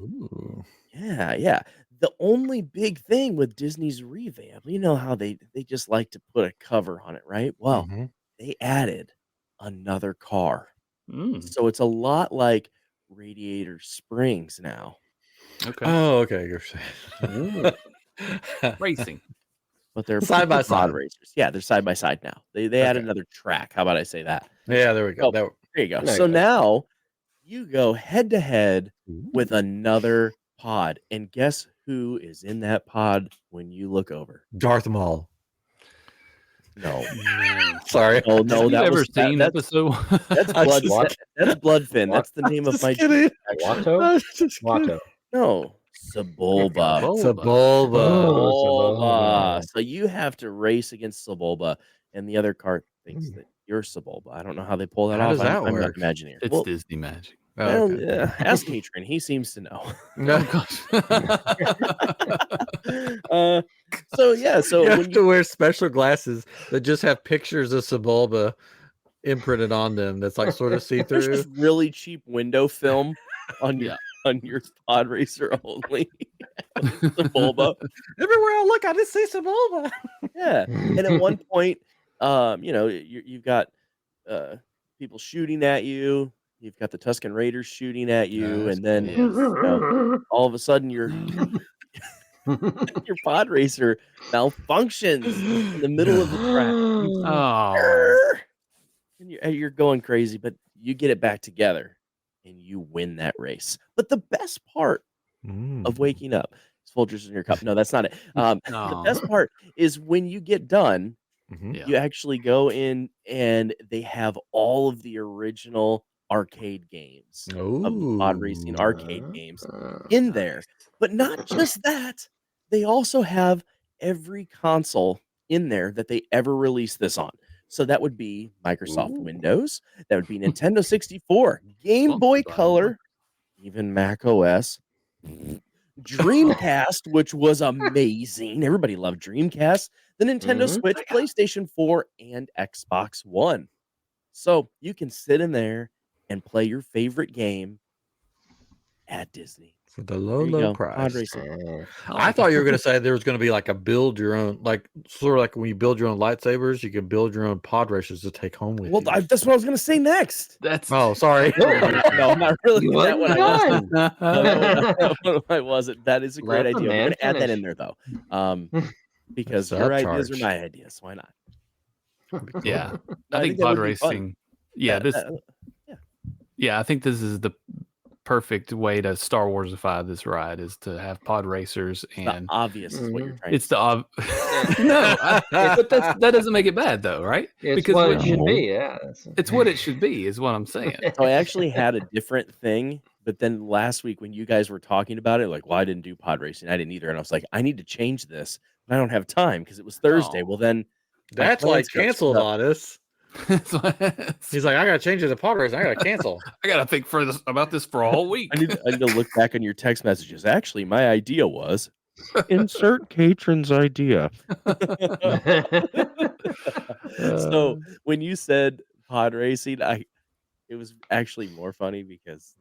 yeah. The only big thing with Disney's revamp, you know how they just like to put a cover on it, right? Well, they added another car. So it's a lot like Radiator Springs now. Okay. Oh, okay. You're saying Racing. But they're side by side racers. Yeah, they're side by side now. They added another track. How about I say that? Yeah, there we go. There you go. So now you go head to head with another pod, and guess who is in that pod when you look over? Darth Maul. No. Sorry. Oh no, Have you that ever was seen that's episode? that's I blood. just- That's Bloodfin. That's the name of Just my kidding. Watto? I was just kidding. Watto. No, Sebulba. Sebulba. Oh, Sebulba. So you have to race against Sebulba, and the other cart thinks that you're Sebulba. I don't know how they pull that How off. does that I'm not work? imagineer. It's Well, Disney magic. Oh, well, okay. ask Katrin. He seems to know. Oh gosh. So yeah, so You when have to wear special glasses that just have pictures of Sebulba imprinted on them. That's like sort of see there's through. just really cheap window film on your Yeah. on your pod racer only. Sebulba. Everywhere I look, I just see Sebulba. Yeah. And at one point, you've got people shooting at you. You've got the Tusken Raiders shooting at you, and then all of a sudden your pod racer malfunctions in the middle of the track. Oh. And you're going crazy, but you get it back together and you win that race. But the best part of waking up is Folgers in your cup. No, that's not it. The best part is when you get done, you actually go in and they have all of the original arcade games of the pod racing arcade games in there. But not just that, they also have every console in there that they ever released this on. So that would be Microsoft Windows, that would be Nintendo 64, Game Boy Color, even Mac OS, Dreamcast, which was amazing. Everybody loved Dreamcast. The Nintendo Switch, PlayStation 4, and Xbox One. So you can sit in there and play your favorite game at Disney. For the low, There you low go, price. pod racing. I thought you were going to say there was going to be like a build your own, like sort of like when you build your own lightsabers, you can build your own pod racers to take home with Well, you. that's what I was going to say next. That's Oh, sorry. No, not really. You That wasn't one I wasn't. done. I wasn't. That is a great Let the idea. We're man going to add that finish. in there, though, because That's your a ideas are charge. my ideas. Why not? yeah. I I think that pod would be fun. racing. Yeah, this. Yeah, I think this is the perfect way to Star Warsify this ride is to have pod racers and The obvious is what you're trying it's to the no, but that doesn't make it bad though, right? It's Because what when it you- should be, yeah. It's what it should be, is what I'm saying. So I actually had a different thing, but then last week when you guys were talking about it, like, well, I didn't do pod racing. I didn't either. And I was like, I need to change this, but I don't have time because it was Thursday. Oh. Well, then my That's like plans got canceled screwed up. on us. He's like, I got to change it to pod racing. I got to cancel. I gotta think about this for a whole week. I need to look back on your text messages. Actually, my idea was insert Katrin's idea. So when you said pod racing, it was actually more funny because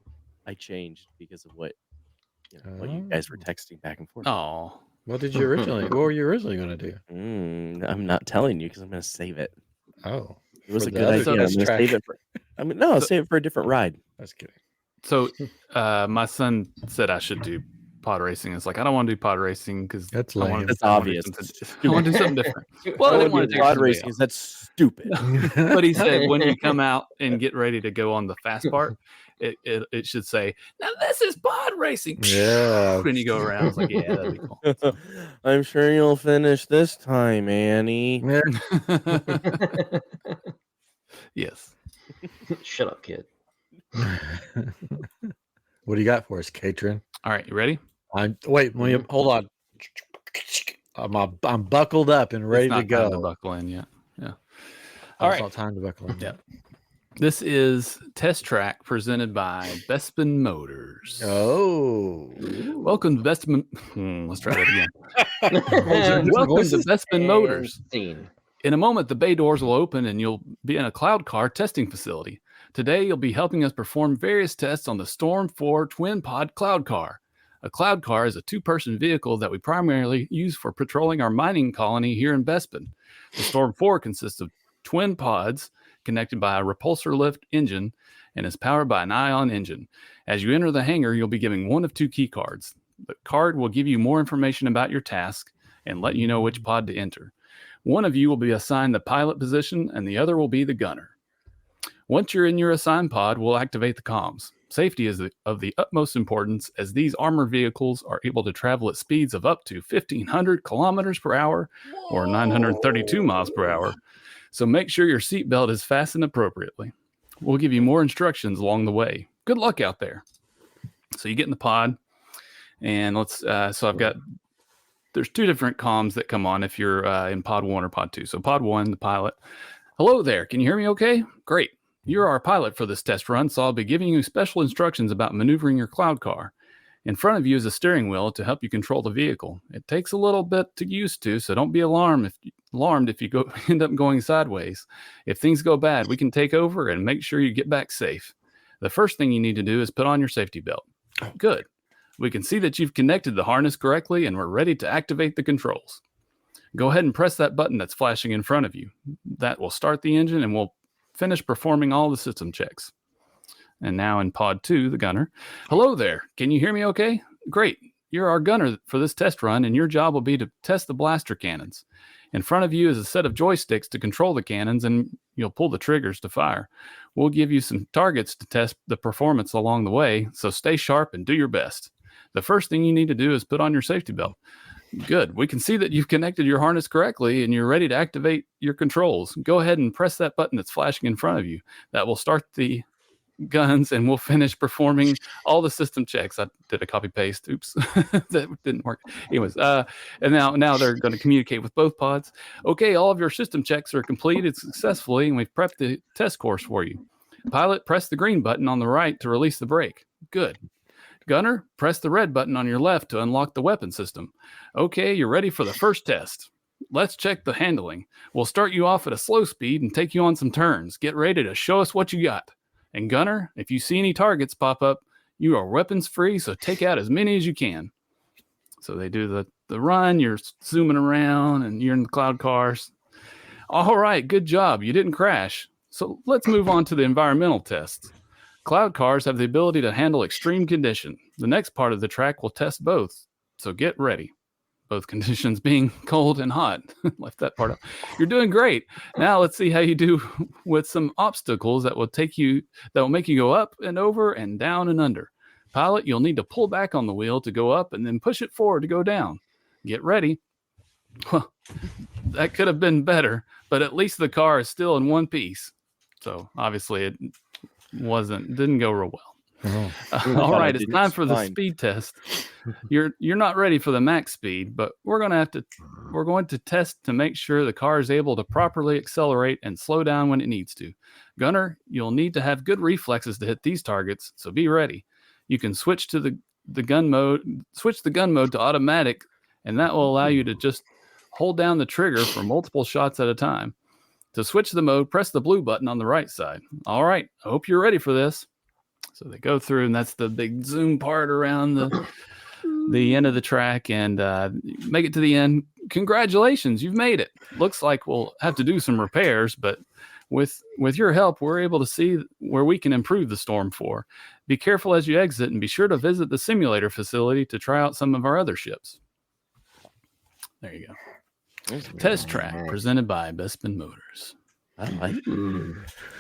I changed because of what you guys were texting back and forth. Oh, What were you originally going to do? I'm not telling you because I'm going to save it. Oh, It was for a the good other idea. I'm test going to track. save it for. I'll save it for a different ride. That's kidding. so my son said I should do pod racing. It's like I don't want to do pod racing because That's I lame. want That's obvious. I want to do something different. Well, I didn't want to take pod somebody racing. else. That's stupid. But he said when you come out and get ready to go on the fast part, it should say, "Now this is pod racing." Yeah. When you go around, it's like, yeah, that'd be cool. I'm sure you'll finish this time, Annie. Yes. Shut up, kid. What do you got for us, Katrin? All right, you ready? Hold on. I'm buckled up and ready It's not to go. time to buckle in yet. Yeah. Oh, All it's right. not time to buckle in. Yeah. This is Test Track presented by Bespin Motors. Oh. Welcome to Bespin. Let's try that again. Welcome to Bespin Motors. Scene. In a moment, the bay doors will open and you'll be in a cloud car testing facility. Today, you'll be helping us perform various tests on the Storm 4 twin pod cloud car. A cloud car is a two-person vehicle that we primarily use for patrolling our mining colony here in Bespin. The Storm 4 consists of twin pods connected by a repulsor lift engine and is powered by an ion engine. As you enter the hangar, you'll be given one of two key cards. The card will give you more information about your task and let you know which pod to enter. One of you will be assigned the pilot position and the other will be the gunner. Once you're in your assigned pod, we'll activate the comms. Safety is of the utmost importance, as these armored vehicles are able to travel at speeds of up to 1,500 kilometers per hour or 932 miles per hour. So make sure your seatbelt is fastened appropriately. We'll give you more instructions along the way. Good luck out there. So you get in the pod, and there's two different comms that come on if you're in pod 1 or pod 2. So pod 1, the pilot. Hello there. Can you hear me okay? Great. You're our pilot for this test run, so I'll be giving you special instructions about maneuvering your cloud car. In front of you is a steering wheel to help you control the vehicle. It takes a little bit to get used to, so don't be alarmed if you end up going sideways. If things go bad, we can take over and make sure you get back safe. The first thing you need to do is put on your safety belt. Good. We can see that you've connected the harness correctly, and we're ready to activate the controls. Go ahead and press that button that's flashing in front of you. That will start the engine, and we'll finish performing all the system checks. And now in pod 2, the gunner. Hello there. Can you hear me okay? Great. You're our gunner for this test run, and your job will be to test the blaster cannons. In front of you is a set of joysticks to control the cannons, and you'll pull the triggers to fire. We'll give you some targets to test the performance along the way, so stay sharp and do your best. The first thing you need to do is put on your safety belt. Good. We can see that you've connected your harness correctly and you're ready to activate your controls. Go ahead and press that button that's flashing in front of you. That will start the guns, and we'll finish performing all the system checks. I did a copy paste. Oops, that didn't work. Anyways, and now they're going to communicate with both pods. Okay, all of your system checks are completed successfully, and we've prepped the test course for you. Pilot, press the green button on the right to release the brake. Good. Gunner, press the red button on your left to unlock the weapon system. Okay, you're ready for the first test. Let's check the handling. We'll start you off at a slow speed and take you on some turns. Get ready to show us what you got. And Gunner, if you see any targets pop up, you are weapons free, so take out as many as you can. So they do the run, you're zooming around, and you're in the cloud cars. All right, good job. You didn't crash. So let's move on to the environmental tests. Cloud cars have the ability to handle extreme condition. The next part of the track will test both, so get ready. Both conditions being cold and hot. Left that part up. You're doing great. Now let's see how you do with some obstacles that will make you go up and over and down and under. Pilot, you'll need to pull back on the wheel to go up and then push it forward to go down. Get ready. Well, that could have been better, but at least the car is still in one piece. So obviously it didn't go real well. Oh. All right, it's time for the speed test. You're not ready for the max speed, but we're going to test to make sure the car is able to properly accelerate and slow down when it needs to. Gunner, you'll need to have good reflexes to hit these targets, so be ready. You can switch to the gun mode to automatic, and that will allow you to just hold down the trigger for multiple shots at a time. To switch the mode, press the blue button on the right side. All right, I hope you're ready for this. So they go through, and that's the big zoom part around the end of the track, and make it to the end. Congratulations, you've made it. Looks like we'll have to do some repairs, but with your help, we're able to see where we can improve the Storm 4. Be careful as you exit, and be sure to visit the simulator facility to try out some of our other ships. There you go. Test track presented by Bespin Motors. I liked it.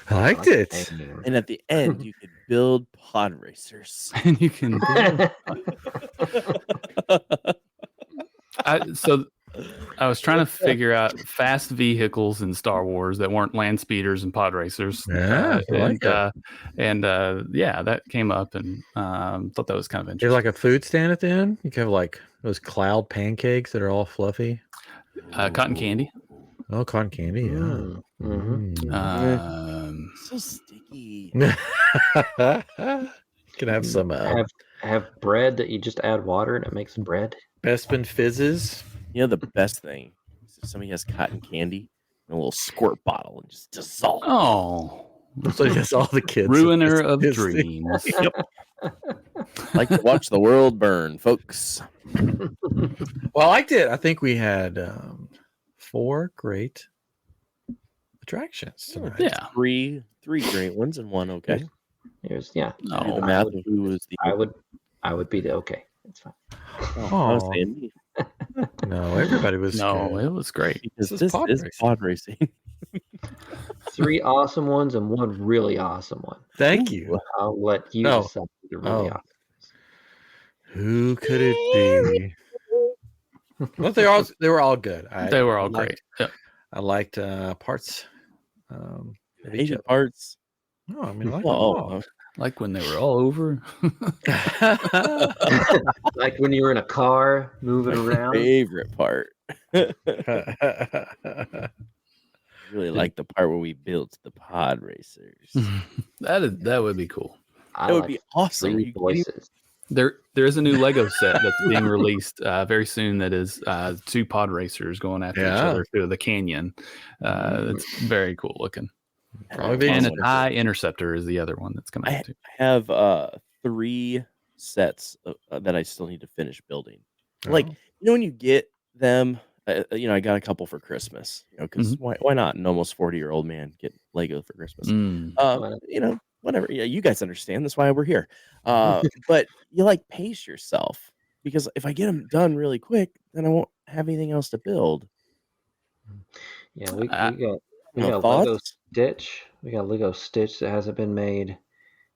I liked it. And at the end, you could build pod racers. And you can I was trying to figure out fast vehicles in Star Wars that weren't land speeders and pod racers. Yeah, that came up, and thought that was kind of interesting. There's like a food stand at the end. You can have like those cloud pancakes that are all fluffy. Cotton candy. Oh, cotton candy. Yeah. Mm-hmm. So sticky. You can have some have bread that you just add water and it makes bread. Bespin fizzes. You know the best thing is if somebody has cotton candy in a little squirt bottle and just dissolve. Oh, So yes, all the kids. ruiner of dreams. Yep. Like to watch the world burn, folks. Well, I liked it. I think we had 4 great attractions tonight. Yeah. Three great ones and one okay. Here's Do the math of who was the I would be the okay. It's fine. I was saying me. No, everybody was. No, good. it was great. Because This this is pod is racing. pod racing. 3 awesome ones and 1 really awesome one. Thank you. I'll let you No. decide the really awesome. Who could it be? Well, they were all good. They were all great. Yep. I liked parts. Asian parts. No, I mean, I like them all. Like when they were all over. Like when you were in a car moving around. Favorite part. Really like the part where we built the pod racers. That would be cool. That would be awesome. 3 voices. There is a new Lego set that's being released very soon. That is 2 pod racers going after each other through the canyon. It's very cool looking. And a TIE Interceptor is the other one that's coming out too. I have 3 sets that I still need to finish building. Like, when you get them, I got a couple for Christmas, because why not? An almost 40-year-old man get Lego for Christmas. Whatever. Yeah, you guys understand. That's why we're here. But you pace yourself, because if I get them done really quick, then I won't have anything else to build. Yeah, we got Lego Stitch. We got Lego Stitch that hasn't been made,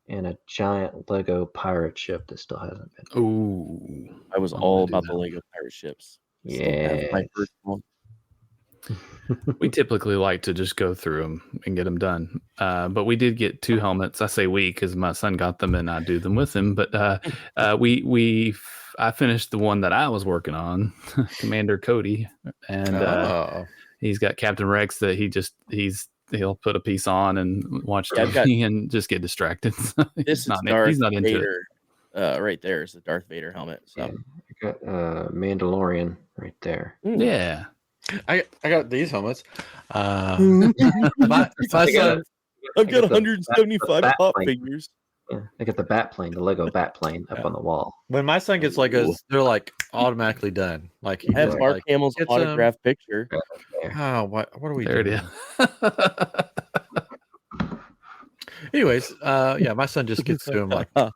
and a giant Lego pirate ship that still hasn't been made. Ooh, I was all about the Lego pirate ships. Yeah. My first one. We typically like to just go through them and get them done. But we did get 2 helmets. I say we because my son got them and I do them with him. But I finished the one that I was working on, Commander Cody, and he's got Captain Rex that he'll put a piece on and watch TV and just get distracted. He's not into it. Right there is the Darth Vader helmet. So I got Mandalorian right there. Yeah. I got these helmets. I've got 175 pop figures. Yeah, I got the bat plane, the Lego bat plane up on the wall. When my son gets Legos, they're automatically done. Like I have Mark Hamill's autographed picture. Oh, what are we doing? There it is. Anyways, my son just gets to him like. I'm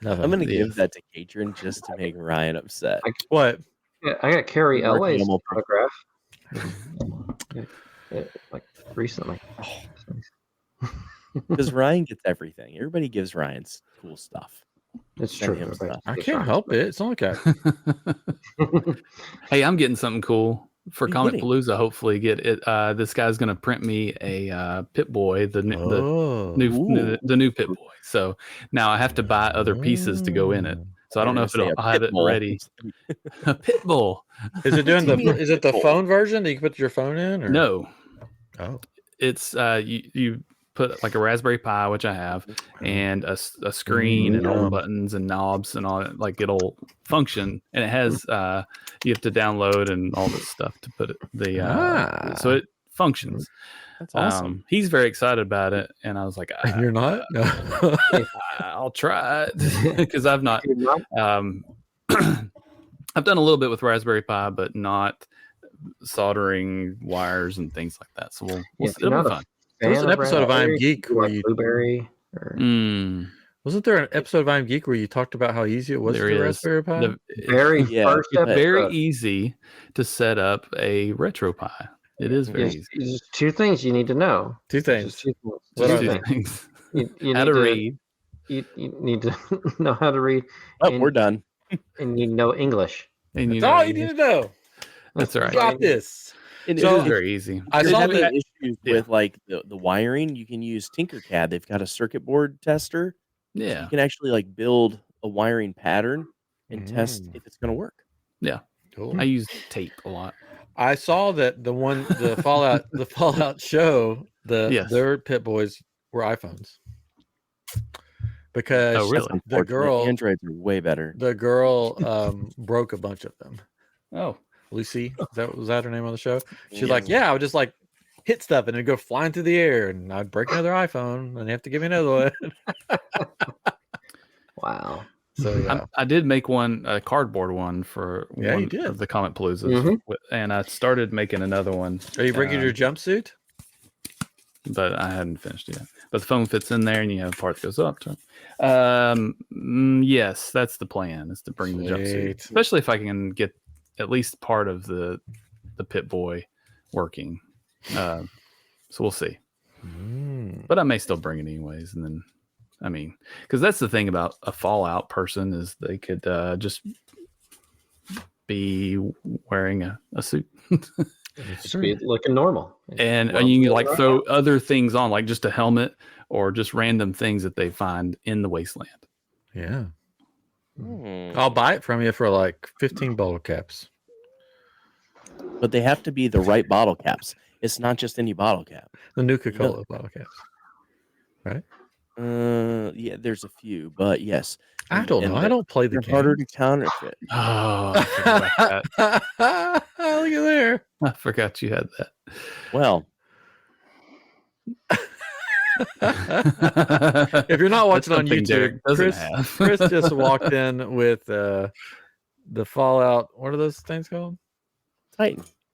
gonna give that to Katrin just to make Ryan upset. What? Yeah, I got Carrie Elway's autograph. Recently. Because Ryan gets everything. Everybody gives Ryan's cool stuff. It's true. I can't help it. It's not like I. Hey, I'm getting something cool for Comicpalooza. Hopefully, get it. This guy's gonna print me a Pit Boy, the new Pit Boy. So now I have to buy other pieces to go in it. So I don't know if I'll have it ready. A Pit Bull. Is it doing is it the phone version that you can put your phone in? Or? No. Oh. It's you put like a Raspberry Pi, which I have, and a screen and all the buttons and knobs and all that. Like it'll function, and it has you have to download and all this stuff to put it so it functions. That's awesome. He's very excited about it, and I was like, "You're not? No. I'll try it," because I've not. I've done a little bit with Raspberry Pi, but not soldering wires and things like that. So it'll be fun. There was an episode of iamGEEK where you Blueberry. Wasn't there an episode of iamGEEK where you talked about how easy it was to do Raspberry Pi? Very easy to set up a RetroPie. It is very easy. There's 2 things you need to know. 2 things. Two things. You how to read. You need to know how to read. Oh, we're done. And you know English. And That's all you need to know. That's right. You got this. It is very easy. I saw that issues with the wiring. You can use Tinkercad. They've got a circuit board tester. Yeah. So you can actually build a wiring pattern and test if it's going to work. Yeah. Cool. I use tape a lot. I saw that the Fallout show, their Pit Boys were iPhones. Because the girl Androids are way better. The girl broke a bunch of them. Oh, Lucy, was that her name on the show? She's like, I would just hit stuff and it'd go flying through the air, and I'd break another iPhone, and they have to give me another one. Wow. So I did make a cardboard one for one of the Comicpaloozas, and I started making another one. Are you breaking your jumpsuit? But I hadn't finished yet. But the phone fits in there, and you have a part that goes up. Yes, that's the plan, is to bring the jumpsuit, especially if I can get at least part of the Pit Boy working. So we'll see. But I may still bring it anyways. And then, I mean, because that's the thing about a Fallout person is they could just be wearing a suit. Be looking normal. And you can like throw other things on, like just a helmet or just random things that they find in the wasteland. Yeah. I'll buy it from you for like 15 bottle caps. But they have to be the right bottle caps. It's not just any bottle cap. The Nuka-Cola bottle caps. Right? Yeah, there's a few, but yes. I don't know. I don't play the game. Harder to counterfeit. Oh, I forgot about that. Look at there. I forgot you had that. Well, if you're not watching on YouTube, Chris just walked in with the Fallout. What are those things called?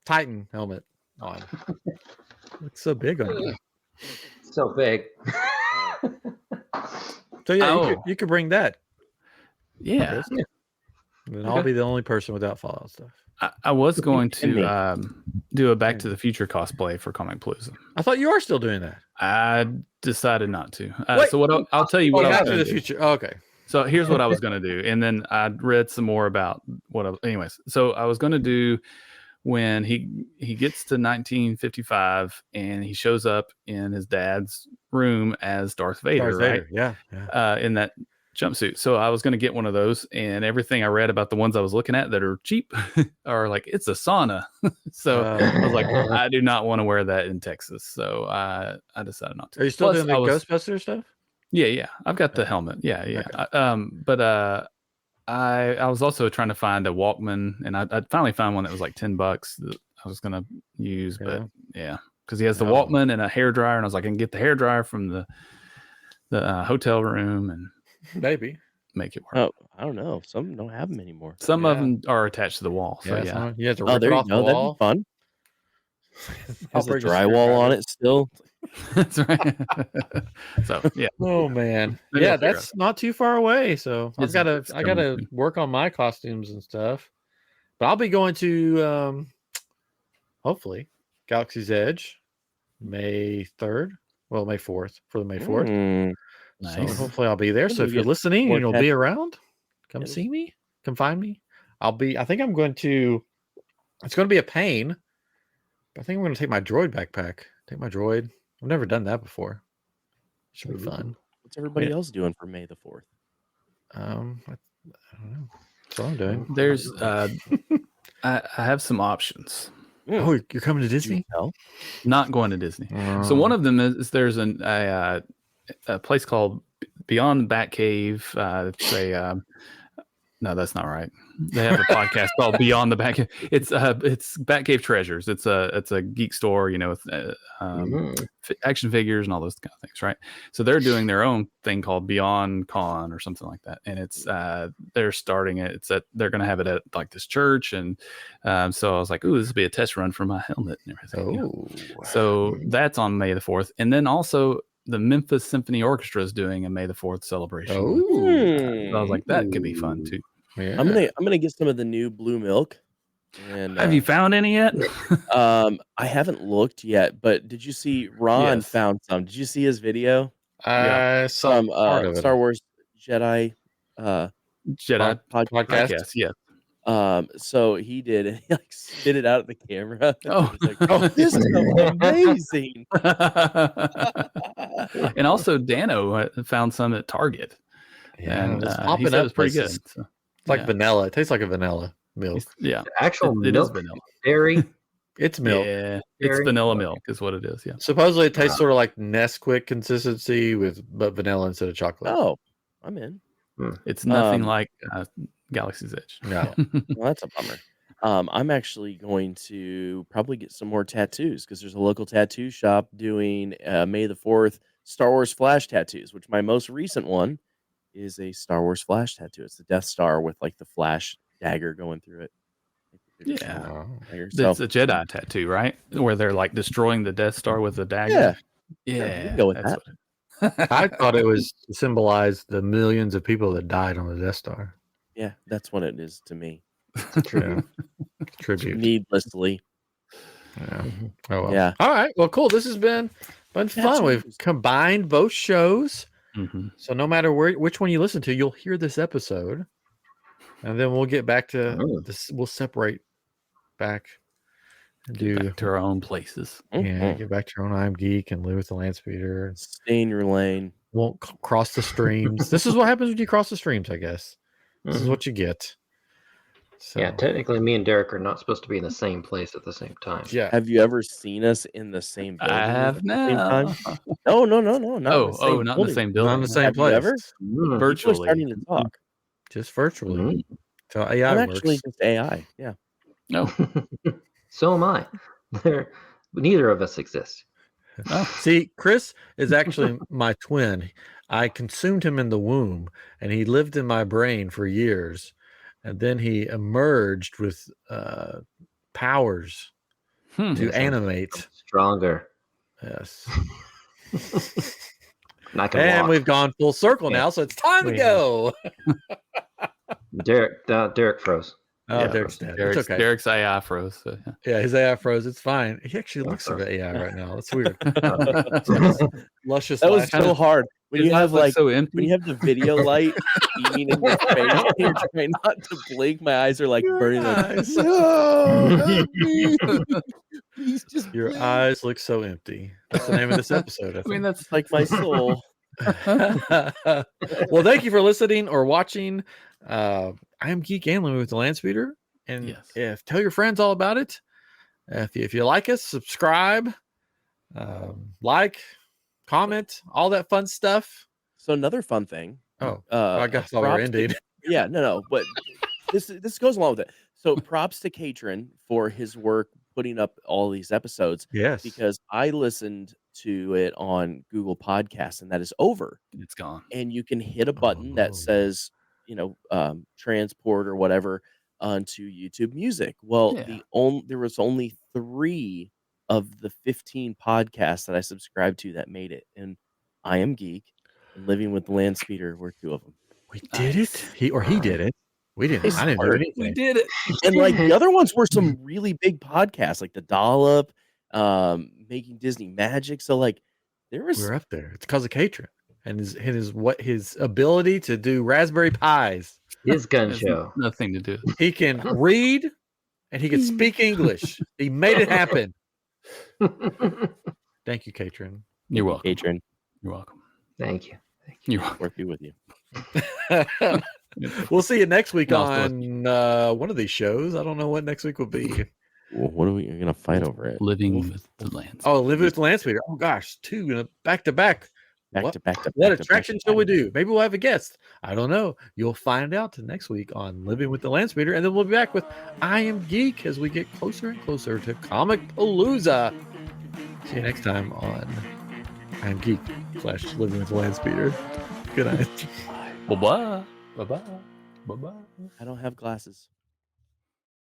Titan helmet on. Looks so big on you. So big. So yeah, you could bring that. Yeah. Then I'll be the only person without Fallout stuff. I was going to do a Back to the Future cosplay for Comicpalooza. I thought you are still doing that. I decided not to. So what I'll tell you what Back to the Future. Oh, okay. So here's what I was going to do, and then I read some more about anyways. So I was going to do when he gets to 1955 and he shows up in his dad's room as Darth Vader, right? Yeah. In that jumpsuit. So I was going to get one of those, and everything I read about the ones I was looking at that are cheap are like, it's a sauna. So I was like, I do not want to wear that in Texas. So I decided not to. Are you still doing the Ghostbuster stuff? Yeah. I've got the helmet. Yeah. Okay. But I was also trying to find a Walkman, and I finally found one that was like $10 that I was going to use, but yeah, because he has the Walkman and a hairdryer, and I was like, I can get the hairdryer from the hotel room and maybe make it work. Oh, I don't know. Some don't have them anymore. Some of them are attached to the wall. So yeah. You have to rip it off the wall. That'd be fun. Has the drywall on it still. That's right. So yeah. Oh man. Yeah, that's not too far away. So I gotta work on my costumes and stuff. But I'll be going to hopefully Galaxy's Edge May 3rd. Well, May 4th for the May 4th. Nice. So hopefully I'll be there. So if you're listening and you'll be around, come see me. Come find me. I think I'm going to. It's going to be a pain. But I think I'm going to take my droid backpack. Take my droid. I've never done that before. Should be fun. What's everybody else doing for May the 4th? I don't know. That's what I'm doing. There's I have some options. Oh, you're coming to Disney? Not going to Disney. So one of them is there's a place called Beyond the Batcave. It's no, that's not right. They have a podcast called Beyond the Batcave. It's Batcave Treasures. It's a geek store, with action figures and all those kind of things, right? So they're doing their own thing called Beyond Con or something like that, and it's they're starting it. They're going to have it at like this church, and so I was like, ooh, this will be a test run for my helmet and everything. So that's on May the 4th, and then also the Memphis Symphony Orchestra is doing a May the 4th celebration. So I was like, that could be fun too. Yeah. I'm gonna get some of the new blue milk. And have you found any yet? I haven't looked yet, but did you see Ron found some? Did you see his video? I saw some Star Wars Jedi podcast. Yeah. So he did it. He like spit it out at the camera. Oh, this is amazing! And also, Dano found some at Target, and he said it was pretty good. So, it's like vanilla. It tastes like a vanilla milk. Yeah, actual it milk is vanilla. Dairy. It's milk. Yeah, it's vanilla milk is what it is. Yeah. Supposedly it tastes sort of like Nesquik consistency but vanilla instead of chocolate. Oh, I'm in. It's nothing like Galaxy's Edge. No. Well, that's a bummer. I'm actually going to probably get some more tattoos because there's a local tattoo shop doing May the 4th Star Wars Flash tattoos, which my most recent one is a Star Wars Flash tattoo. It's the Death Star with like the Flash dagger going through it. Yeah. It's a Jedi tattoo, right? Where they're like destroying the Death Star with the dagger. Yeah. Go with that. I thought it was to symbolize the millions of people that died on the Death Star. Yeah, that's what it is to me. True. Tribute. Needlessly. Yeah. Oh well. Yeah. All right. Well, cool. This has been But it's fun. We've combined both shows. Mm-hmm. So no matter which one you listen to, you'll hear this episode. And then we'll get back to this. We'll separate back and Get back to our own places. Yeah, get back to your own iamGEEK and live with the Landspeeder. Stay in your lane. Won't cross the streams. This is what happens when you cross the streams, I guess. This is what you get. So, Yeah, technically, me and Derek are not supposed to be in the same place at the same time. yeah. Have you ever seen us in the same building? I have at the same now. time? No. Not in the same Not in the building. same Not building. in the same Have you place. ever? Mm. People are Virtually. starting to talk. Just virtually. So AI I'm works. actually just AI. Yeah. No. So am I. Neither of us exist. Oh. See, Chris is actually my twin. I consumed him in the womb, and he lived in my brain for years. And then he emerged with powers to animate. Stronger. Yes. And I can And walk. we've gone full circle now, so it's time to go. Derek froze. Oh, Yeah, Derek's dead. Derek's, It's okay. Derek's AI froze. So, yeah. Yeah, his AI froze. It's fine. He actually looks like froze. an AI right now. That's weird. Luscious. That was lashes. so hard. When His you eyes have look like so empty. when you have the video light beaming in your face, and you're trying not to blink. My eyes are like burning. Like, eyes. no, help me. Please just Your please. eyes look so empty. That's the name of this episode. I I think. mean, that's Like my soul. Well, thank you for listening or watching. I'm Geek and Living with the Landspeeder. And Yes. if tell your friends all about it. If you like us, subscribe, like, comment, all that fun stuff. So another fun thing. Oh, I guess all we're props to- ending. Yeah, no, but this goes along with it. So props to Katrin for his work putting up all these episodes, Yes. because I listened to it on Google Podcasts, and that is over. it's gone. And you can hit a button Oh. that says, transport or whatever onto YouTube Music. Well, Yeah. there was only 3 of the 15 podcasts that I subscribed to that made it, and I Am Geek and Living with the Landspeeder were 2 of them. We did it. He did it. We didn't. It's I didn't do hard. anything. We did it. And like the other ones were some really big podcasts, like the Dollop, Making Disney Magic. So like there was We're up there. It's because of Katrin and his ability to do Raspberry Pis. His gun Has show. nothing to do. He can read and he can speak English. He made it happen. Thank you, Katrin. You're welcome. Katrin. You're welcome. Thank you. You're welcome. Worth be with you. We'll see you next week No, on one of these shows. I don't know what next week will be. Well, what are we gonna fight over it? Living with the lands. Oh, Live with the Landspeeder. Oh gosh, 2 back to back. Back What- to back to What back to attraction back to shall we back. do? Maybe we'll have a guest. I don't know. You'll find out next week on Living with the Landspeeder, and then we'll be back with I Am Geek as we get closer and closer to Comicpalooza. See you next time on I Am Geek / Living with the Landspeeder. Good night. Bye-bye. Bye-bye. Bye-bye. I don't have glasses.